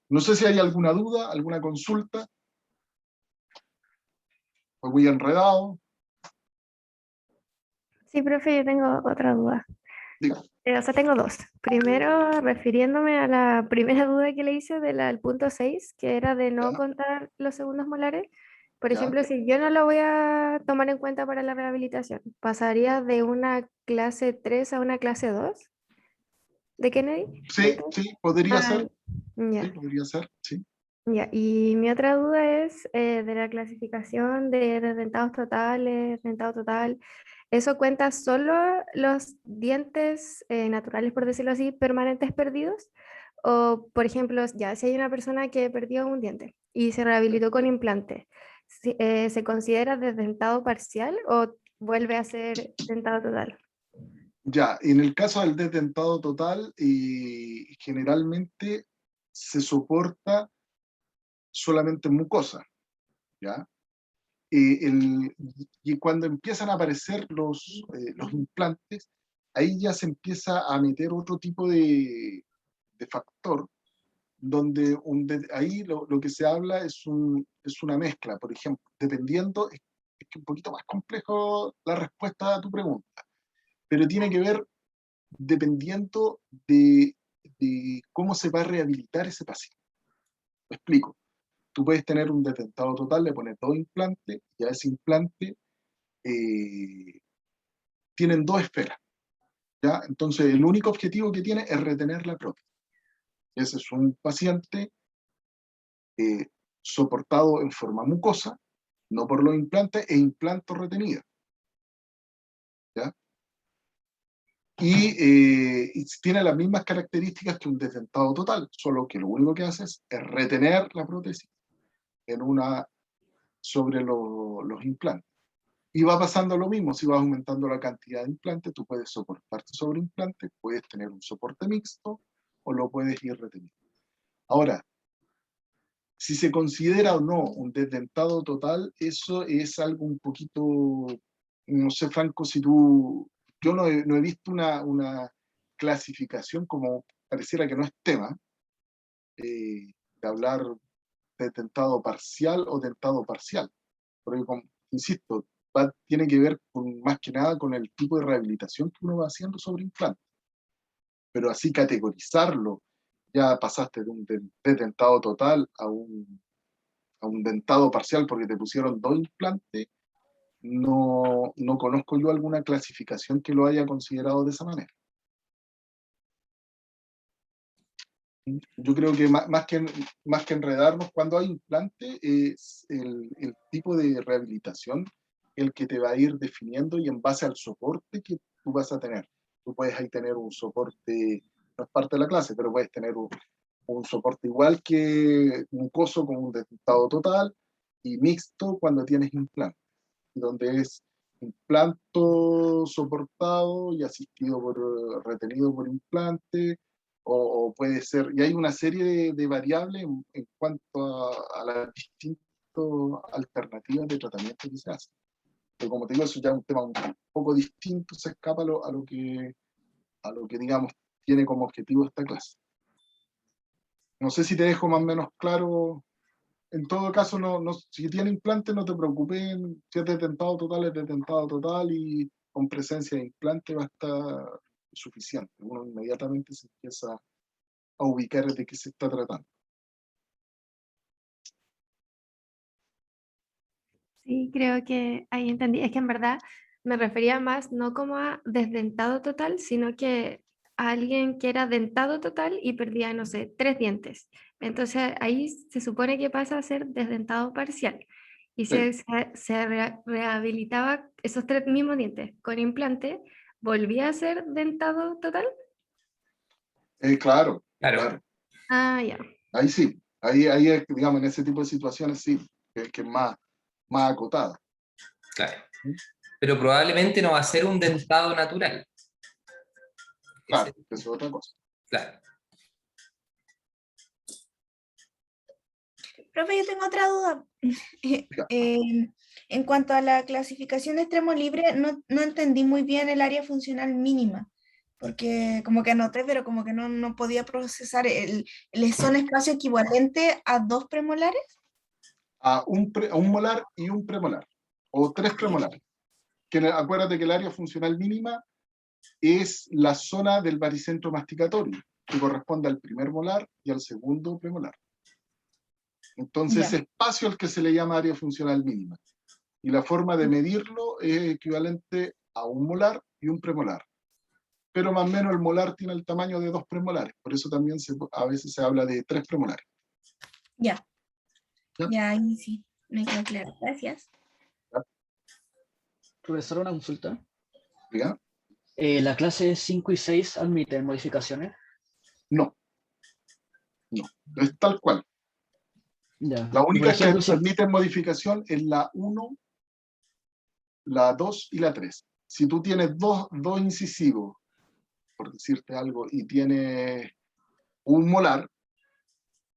B: No sé si hay alguna duda, alguna consulta. Fue muy enredado.
D: Sí, profe, yo tengo otra duda.
B: Diga.
D: O sea, tengo dos. Primero, refiriéndome a la primera duda que le hice del punto 6, que era de no
B: ¿Ya?
D: contar los segundos molares. Por
B: ¿Ya?
D: ejemplo, si yo no lo voy a tomar en cuenta para la rehabilitación, ¿pasaría de una clase 3 a una clase 2? de Kennedy.
B: Sí, sí, podría ser.
D: Ya.
B: Sí, podría ser, sí.
D: Ya, y mi otra duda es de la clasificación de desdentados totales, dentado total. ¿Eso cuenta solo los dientes naturales, por decirlo así, permanentes perdidos? O, por ejemplo, ya si hay una persona que perdió un diente y se rehabilitó con implante, ¿se considera desdentado parcial o vuelve a ser dentado total?
B: Ya, en el caso del desdentado total, generalmente se soporta solamente mucosa, ¿ya? Y cuando empiezan a aparecer los implantes, ahí ya se empieza a meter otro tipo de factor, donde ahí lo que se habla es una mezcla, por ejemplo, dependiendo, es que un poquito más complejo la respuesta a tu pregunta, pero tiene que ver dependiendo de cómo se va a rehabilitar ese paciente. Lo explico. Tú puedes tener un desdentado total, le pones 2 implantes y a ese implante tienen 2 esferas, ¿ya? Entonces, el único objetivo que tiene es retener la prótesis. Ese es un paciente soportado en forma mucosa, no por los implantes, e implantos retenidos, ¿ya? Y tiene las mismas características que un desdentado total, solo que lo único que hace es retener la prótesis sobre los implantes. Y va pasando lo mismo, si vas aumentando la cantidad de implantes, tú puedes soportarte sobre implantes, puedes tener un soporte mixto o lo puedes ir reteniendo. Ahora, si se considera o no un desdentado total, eso es algo un poquito, no sé, Franco, yo no he visto una clasificación, como pareciera que no es tema, de hablar de dentado parcial o dentado parcial. Porque, insisto, tiene que ver más que nada con el tipo de rehabilitación que uno va haciendo sobre implantes. Pero así categorizarlo, ya pasaste de un dentado total a un dentado parcial porque te pusieron 2 implantes, no conozco yo alguna clasificación que lo haya considerado de esa manera. Yo creo que más que enredarnos, cuando hay implante, es el tipo de rehabilitación el que te va a ir definiendo y en base al soporte que tú vas a tener. Tú puedes ahí tener un soporte, no es parte de la clase, pero puedes tener un soporte igual que mucoso con un dentado total y mixto cuando tienes implante, donde es implanto soportado y asistido retenido por implante, o puede ser, y hay una serie de variables en cuanto a las distintas alternativas de tratamiento que se hacen. Pero como te digo, eso ya es un tema un poco distinto, se escapa a lo que digamos tiene como objetivo esta clase. No sé si te dejo más o menos claro. En todo caso, si tiene implante, no te preocupes. Si es detentado total, es detentado total y con presencia de implante va a estar suficiente. Uno inmediatamente se empieza a ubicar de qué se está tratando.
D: Sí, creo que ahí entendí. Es que en verdad me refería más no como a desdentado total, sino que a alguien que era dentado total y perdía, no sé, 3 dientes. Entonces ahí se supone que pasa a ser desdentado parcial y
B: Sí.
D: rehabilitaba esos 3 mismos dientes con implante, volvía a ser dentado total.
B: Claro,
A: Claro,
B: claro.
D: Ah, ya.
B: Ahí sí. Ahí digamos, en ese tipo de situaciones sí, que es más acotada.
A: claro. Pero probablemente no va a ser un dentado natural.
B: Claro, eso es otra cosa.
A: Claro.
E: Profe, yo tengo otra duda.
B: Ya.
E: En cuanto a la clasificación de extremo libre, no entendí muy bien el área funcional mínima, porque como que anoté, pero como que no podía procesar. ¿Son espacio equivalente a 2 premolares?
B: A un molar y un premolar, o 3 premolares. Acuérdate que el área funcional mínima es la zona del baricentro masticatorio, que corresponde al primer molar y al segundo premolar. Entonces,
E: Ya.
B: ese espacio al que se le llama área funcional mínima. Y la forma de medirlo es equivalente a un molar y un premolar. pero más o menos el molar tiene el tamaño de 2 premolares, por eso también a veces se habla de 3 premolares.
E: Ya.
B: ¿Ya?
E: Ya, ahí sí, me quedó claro. Gracias.
F: Profesor, una consulta.
B: ¿Ya?
F: ¿La clase 5 y 6 admiten modificaciones?
B: No, no, es tal cual.
F: Ya.
B: La
F: Y por
B: única
F: ejemplo,
B: que admite modificación es la 1, la 2 y la 3. Si tú tienes dos incisivos, por decirte algo, y tienes un molar,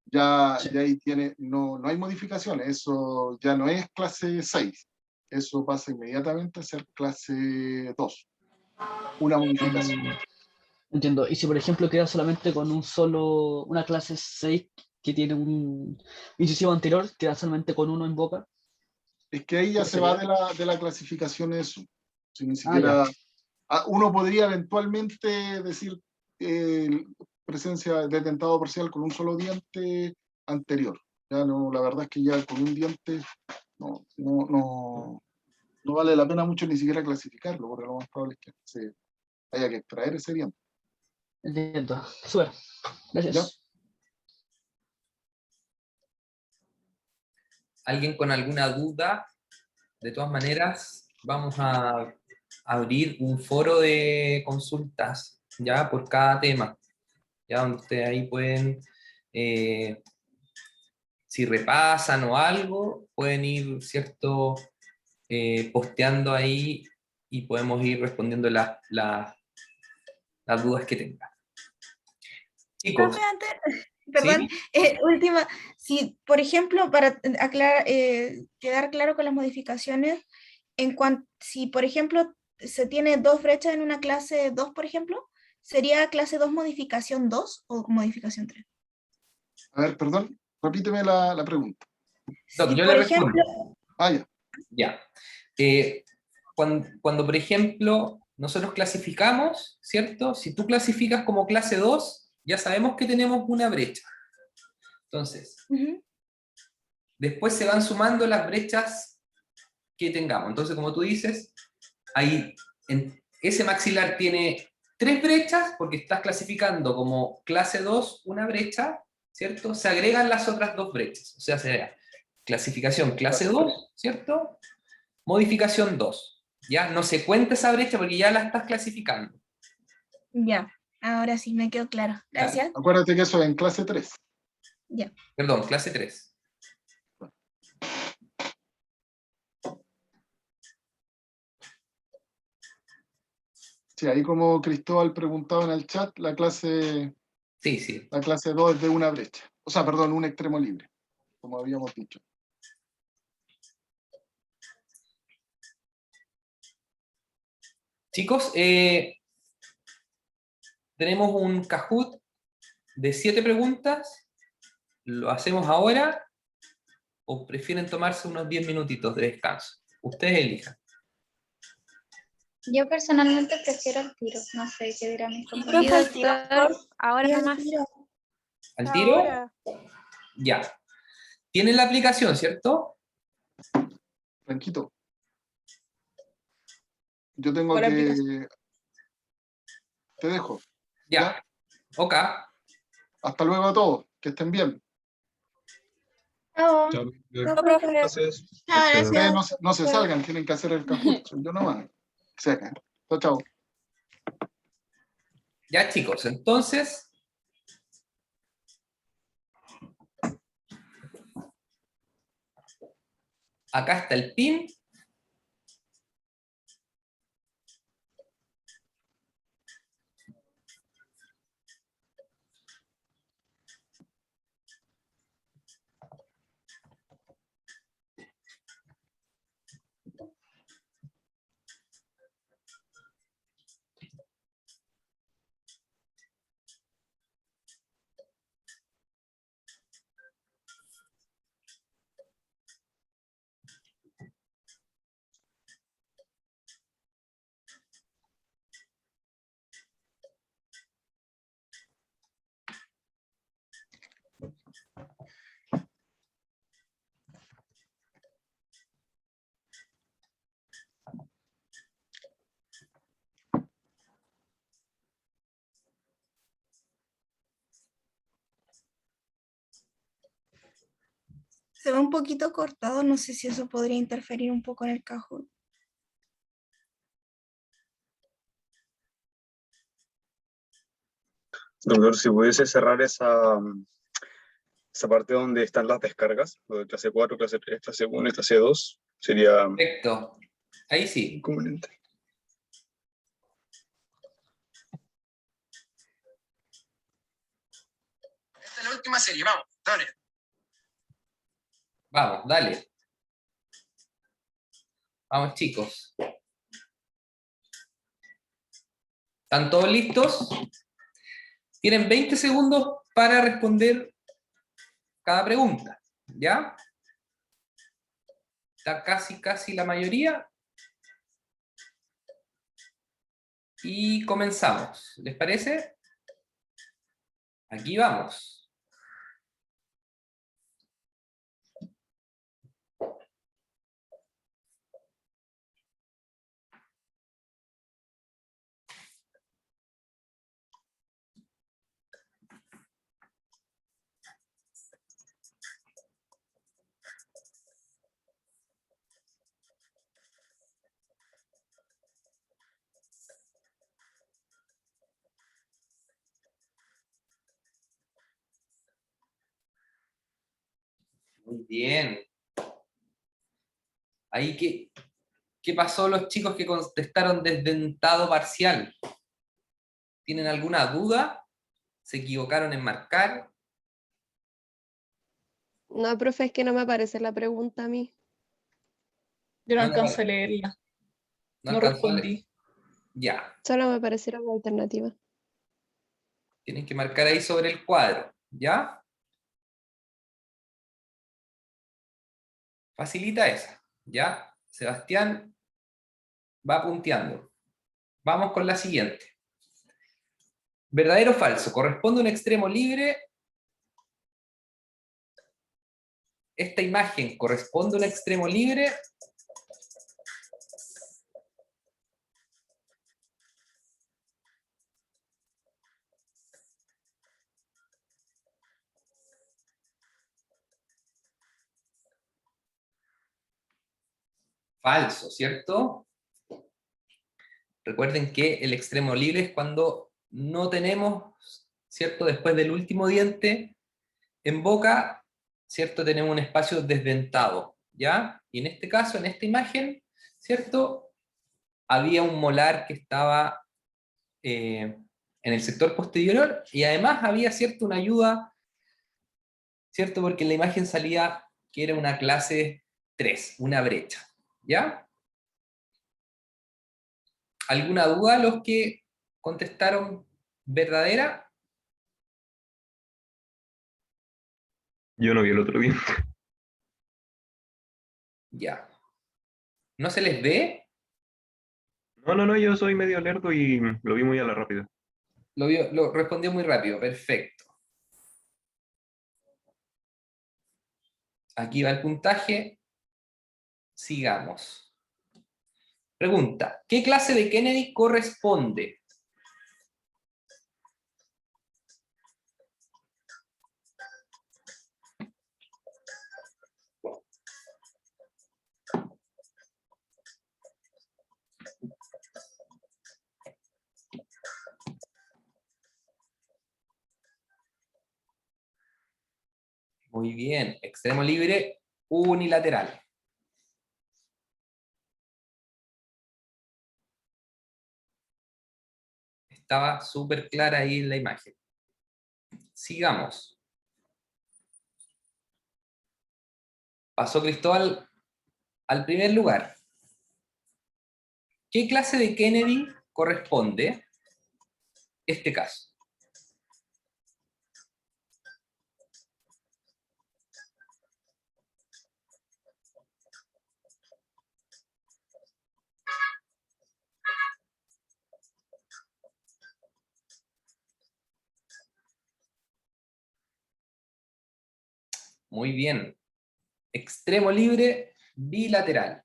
B: ya ahí no hay modificaciones, eso ya no es clase 6, eso pasa inmediatamente a ser clase 2, una modificación.
F: Entiendo. Y si por ejemplo queda solamente con una clase 6 que tiene un incisivo anterior, queda solamente con uno en boca.
B: Es que ahí ya
F: ¿Qué
B: se va
F: sería?
B: de la clasificación eso. Si ni
F: Ya.
B: siquiera uno podría eventualmente decir presencia de dentado parcial con un solo diente anterior. Ya no, la verdad es que ya con un diente no vale la pena mucho ni siquiera clasificarlo, porque lo más probable es que se haya que extraer ese diente.
F: Entiendo. Súper.
B: ¿Ya?
F: Gracias.
A: ¿Alguien con alguna duda? De todas maneras, vamos a abrir un foro de consultas, ya por cada tema, ya donde ustedes ahí pueden, si repasan o algo, pueden ir, ¿cierto? Posteando ahí y podemos ir respondiendo las dudas que tengan. Chicos,
E: Profe, antes, perdón,
A: ¿sí?
E: última, si por ejemplo, para quedar claro con las modificaciones, si por ejemplo se tiene 2 brechas en una clase 2, por ejemplo, ¿sería clase 2 modificación 2 o modificación 3?
B: A ver, perdón, repíteme la pregunta.
A: Doc,
E: Si
A: yo le
E: por
A: respondo.
E: ejemplo,
B: Ya.
A: Ya. Cuando, por ejemplo, nosotros clasificamos, ¿cierto? Si tú clasificas como clase 2, ya sabemos que tenemos una brecha. Entonces,
E: ujú,
A: después se van sumando las brechas que tengamos. Entonces, como tú dices, ahí ese maxilar tiene 3 brechas porque estás clasificando como clase 2 una brecha, ¿cierto? Se agregan las otras 2 brechas. O sea, sería clasificación clase 2, ¿cierto? Modificación 2. ¿Ya? No se cuenta esa brecha porque ya la estás clasificando.
E: ya, ahora sí me quedó claro. Gracias.
B: Acuérdate que eso es en clase 3.
E: Ya.
A: Perdón, clase 3.
B: Sí, ahí como Cristóbal preguntaba en el chat,
A: Sí, sí.
B: la clase 2 es de una brecha. O sea, perdón, un extremo libre, como habíamos dicho.
A: Chicos, tenemos un Kahoot de 7 preguntas. ¿Lo hacemos ahora o prefieren tomarse unos 10 minutitos de descanso? Ustedes elijan.
G: Yo personalmente prefiero el tiro, no sé qué dirán mis
D: Sí,
G: compañeros.
D: doctor, ahora
E: Sí,
D: nomás.
A: ¿Al tiro? Ya. Tienen la aplicación, ¿cierto?
B: Franquito, yo tengo
E: Por
B: que... Te dejo.
A: Ya. Ok.
B: Hasta luego a todos. Que estén bien.
G: Chao.
C: Chao.
E: No, profe.
C: Gracias.
E: Chao, gracias.
B: No se salgan, tienen que hacer el Kahoot. Yo nomás. Seca. Chao, chao.
A: Ya, chicos, entonces, acá está el pin.
E: Se ve un poquito cortado, no sé si eso podría interferir un poco en el Kahoot.
C: Doctor, si pudiese cerrar esa parte donde están las descargas, lo de clase 4, clase 3, clase 1 y clase 2, sería
A: Perfecto. Ahí sí.
C: conveniente.
H: Esta es la última serie, vamos, dale.
A: Vamos, dale. Vamos, chicos. ¿Están todos listos? Tienen 20 segundos para responder cada pregunta, ¿ya? Está casi la mayoría. Y comenzamos. ¿Les parece? Aquí vamos. Muy bien. Ahí, ¿qué pasó los chicos que contestaron desdentado parcial? ¿Tienen alguna duda? ¿Se equivocaron en marcar?
I: No, profe, es que no me aparece la pregunta a mí.
J: Yo no
A: No,
J: alcancé a leerla. No
A: alcanzó a leer.
J: respondí.
A: Ya.
I: Solo me aparecieron las alternativas.
A: Tienen que marcar ahí sobre el cuadro, ¿ya? Facilita esa, ¿ya? Sebastián va punteando. Vamos con la siguiente. ¿Verdadero o falso? ¿Corresponde un extremo libre? ¿Esta imagen corresponde a un extremo libre? Falso, ¿cierto? Recuerden que el extremo libre es cuando no tenemos, ¿cierto? Después del último diente en boca, ¿cierto? Tenemos un espacio desdentado, ¿ya? Y en este caso, en esta imagen, ¿cierto? Había un molar que estaba en el sector posterior y además había, ¿cierto? Una ayuda, ¿cierto? Porque en la imagen salía que era una clase 3, una brecha, ¿ya? ¿Alguna duda los que contestaron verdadera?
C: Yo no vi el otro día.
A: Ya. ¿No se les ve?
C: No, yo soy medio lerdo y lo vi muy a la rápida.
A: Lo respondió muy rápido, perfecto. Aquí va el puntaje. Sigamos. Pregunta, ¿qué clase de Kennedy corresponde? Muy bien, extremo libre unilateral. Estaba súper clara ahí en la imagen. Sigamos. Pasó Cristóbal al primer lugar. ¿Qué clase de Kennedy corresponde este caso? Muy bien. Extremo libre bilateral.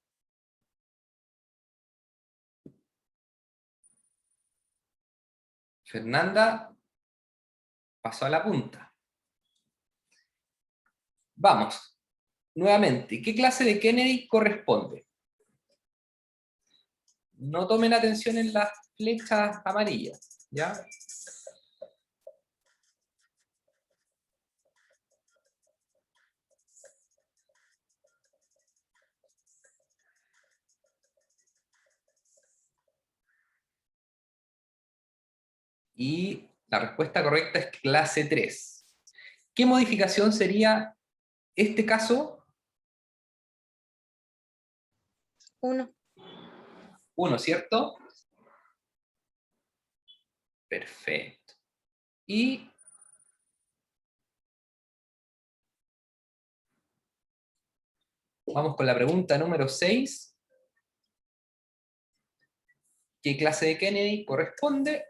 A: Fernanda pasó a la punta. Vamos. nuevamente, ¿qué clase de Kennedy corresponde? No tomen atención en las flechas amarillas, ¿ya? Y la respuesta correcta es clase 3. ¿Qué modificación sería este caso?
G: 1.
A: 1, ¿cierto? Perfecto. Y vamos con la pregunta número 6. ¿Qué clase de Kennedy corresponde?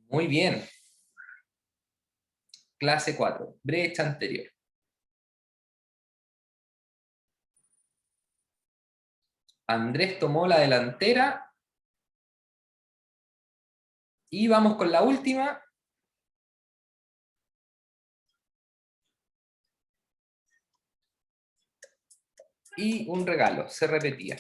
A: Muy bien. Clase 4, brecha anterior. Andrés tomó la delantera. Y vamos con la última. Y un regalo, se repetía.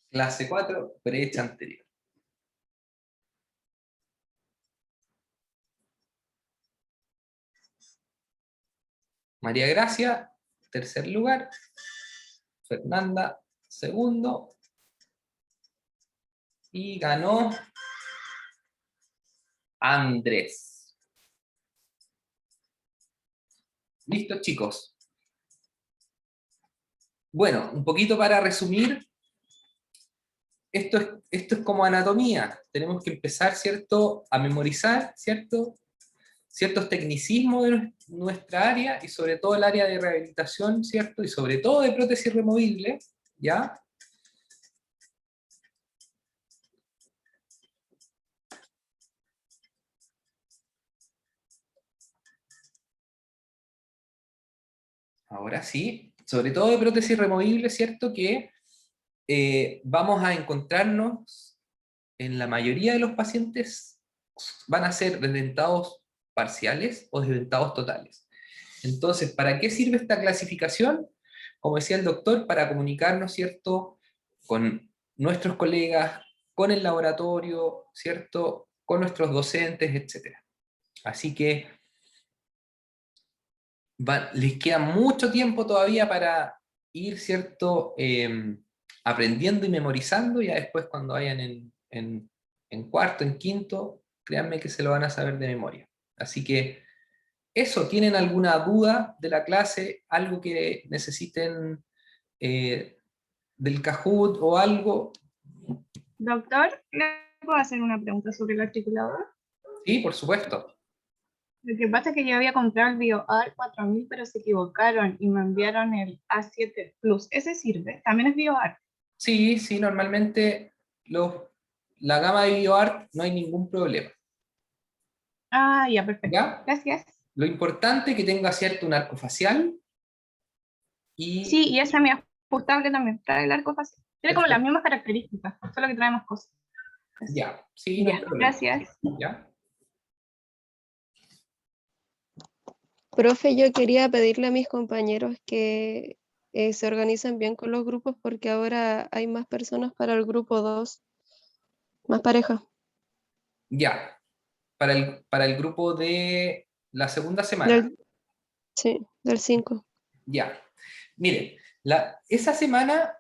A: Clase 4, brecha anterior. María Gracia, tercer lugar. Fernanda, segundo. Y ganó Andrés. ¿Listo, chicos? Bueno, un poquito para resumir. Esto es como anatomía. Tenemos que empezar, ¿cierto?, a memorizar, ¿cierto?, ciertos tecnicismos de nuestra área, y sobre todo el área de rehabilitación, ¿cierto?, y sobre todo de prótesis removible, ¿ya? Ahora sí, sobre todo de prótesis removible, ¿cierto?, que vamos a encontrarnos en la mayoría de los pacientes van a ser desdentados parciales o desdentados totales. Entonces, ¿para qué sirve esta clasificación? Como decía el doctor, para comunicarnos, ¿cierto?, con nuestros colegas, con el laboratorio, ¿cierto?, con nuestros docentes, etc. Así que les queda mucho tiempo todavía para ir, ¿cierto?, aprendiendo y memorizando. Ya después, cuando vayan en cuarto, en quinto, créanme que se lo van a saber de memoria. Así que eso, ¿tienen alguna duda de la clase? ¿Algo que necesiten del Kahoot o algo?
J: Doctor, ¿le puedo hacer una pregunta sobre el articulador?
A: Sí, por supuesto.
J: Lo que pasa es que yo había comprado el BioArt 4000, pero se equivocaron y me enviaron el A7 Plus. ¿Ese sirve? También es BioArt.
A: Sí, sí, normalmente la gama de BioArt no hay ningún problema.
J: Ah, ya, perfecto.
A: ¿Ya?
J: Gracias.
A: Lo importante es que tenga, ¿cierto?, un arco facial. Y
J: Sí, y ese ajustable también trae el arco facial. Tiene como las
A: perfecto.
J: mismas características, solo que trae más cosas.
A: Ya, sí, no hay
J: Ya,
A: problema.
J: gracias.
A: ¿Ya?
I: Profe, yo quería pedirle a mis compañeros que se organicen bien con los grupos porque ahora hay más personas para el grupo 2, más pareja.
A: Ya. Para el grupo de la segunda semana.
I: Sí, del 5.
A: Ya. Miren, esa semana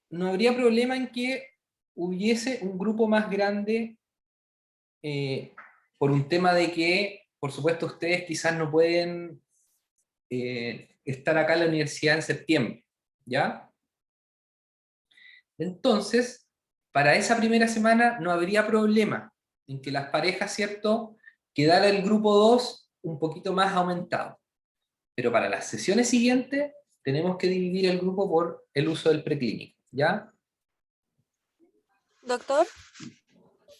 A: no habría problema en que hubiese un grupo más grande, por un tema de que, por supuesto, ustedes quizás no pueden estar acá en la universidad en septiembre, ¿ya? Entonces, para esa primera semana no habría problema en que las parejas, ¿cierto?, quedara el grupo 2 un poquito más aumentado. Pero para las sesiones siguientes tenemos que dividir el grupo por el uso del preclínico, ¿ya?
K: Doctor,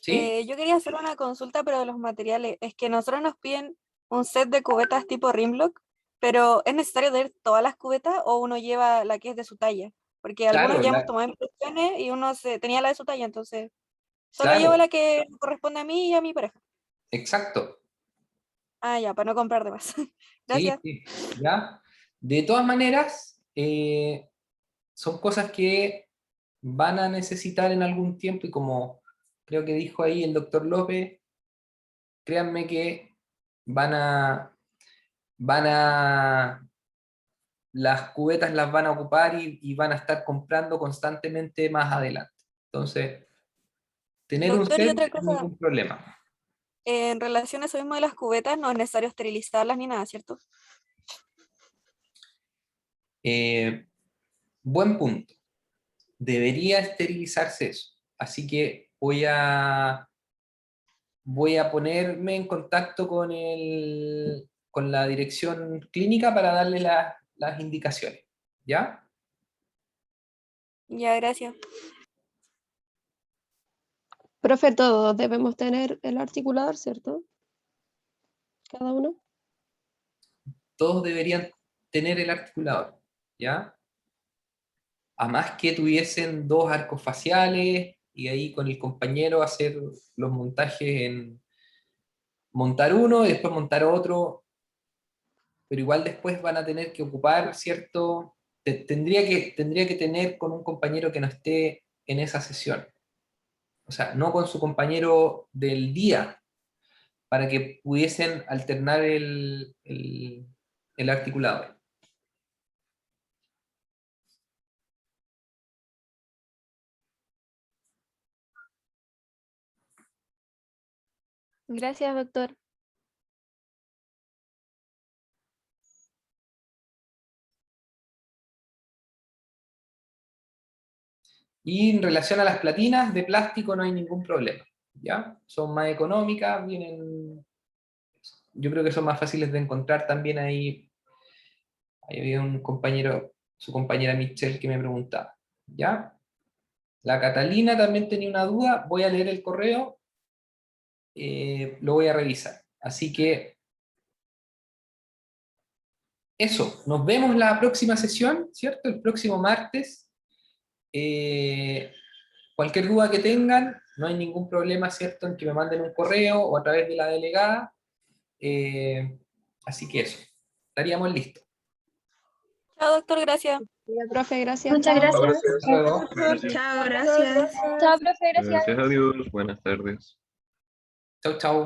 A: ¿Sí?
K: Yo quería hacer una consulta, pero de los materiales. Es que nosotros nos piden un set de cubetas tipo Rimlock, pero ¿es necesario tener todas las cubetas o uno lleva la que es de su talla? Porque algunos
A: Claro,
K: ya hemos tomado impresiones y uno tenía la de su talla, entonces solo
A: claro,
K: llevo la que me corresponde a mí y a mi pareja.
A: exacto.
K: Ah, ya, para no comprar de más.
A: Sí,
K: Gracias.
A: sí, ¿ya? De todas maneras, son cosas que van a necesitar en algún tiempo y como creo que dijo ahí el doctor López, créanme que van a, las cubetas las van a ocupar y van a estar comprando constantemente más adelante. Entonces, tener un
K: Doctor, y
A: set
K: otra
A: es
K: cosa,
A: ningún problema.
K: en relación a eso mismo de las cubetas, no es necesario esterilizarlas ni nada, ¿cierto?
A: Eh, Buen punto. Debería esterilizarse eso. Así que voy a ponerme en contacto con la dirección clínica para darle las indicaciones. ¿Ya?
K: Ya, gracias.
I: Profe, todos debemos tener el articulador, ¿cierto? Cada uno.
A: Todos deberían tener el articulador. ¿Ya? A más que tuviesen dos arcos faciales y ahí con el compañero hacer los montajes en montar uno y después montar otro, pero igual después van a tener que ocupar cierto, tendría que tener con un compañero que no esté en esa sesión, o sea, no con su compañero del día, para que pudiesen alternar el articulador.
D: Gracias, doctor.
A: Y en relación a las platinas de plástico no hay ningún problema, ¿ya? Son más económicas, vienen, yo creo que son más fáciles de encontrar también ahí. Ahí había un compañero, su compañera Michelle que me preguntaba, ¿ya? La Catalina también tenía una duda, voy a leer el correo, lo voy a revisar. Así que eso, nos vemos la próxima sesión, ¿cierto? El próximo martes. Cualquier duda que tengan, no hay ningún problema, ¿cierto? En que me manden un correo o a través de la delegada. Así que eso, estaríamos listos.
K: Chao, doctor, gracias.
I: Profe, gracias.
G: Muchas
I: Chao.
C: Chao,
G: gracias.
C: gracias.
A: Hasta luego.
C: Gracias.
E: Chao, gracias.
G: Chao, profe, gracias.
L: Gracias a Dios. Buenas tardes.
A: Chau, chau.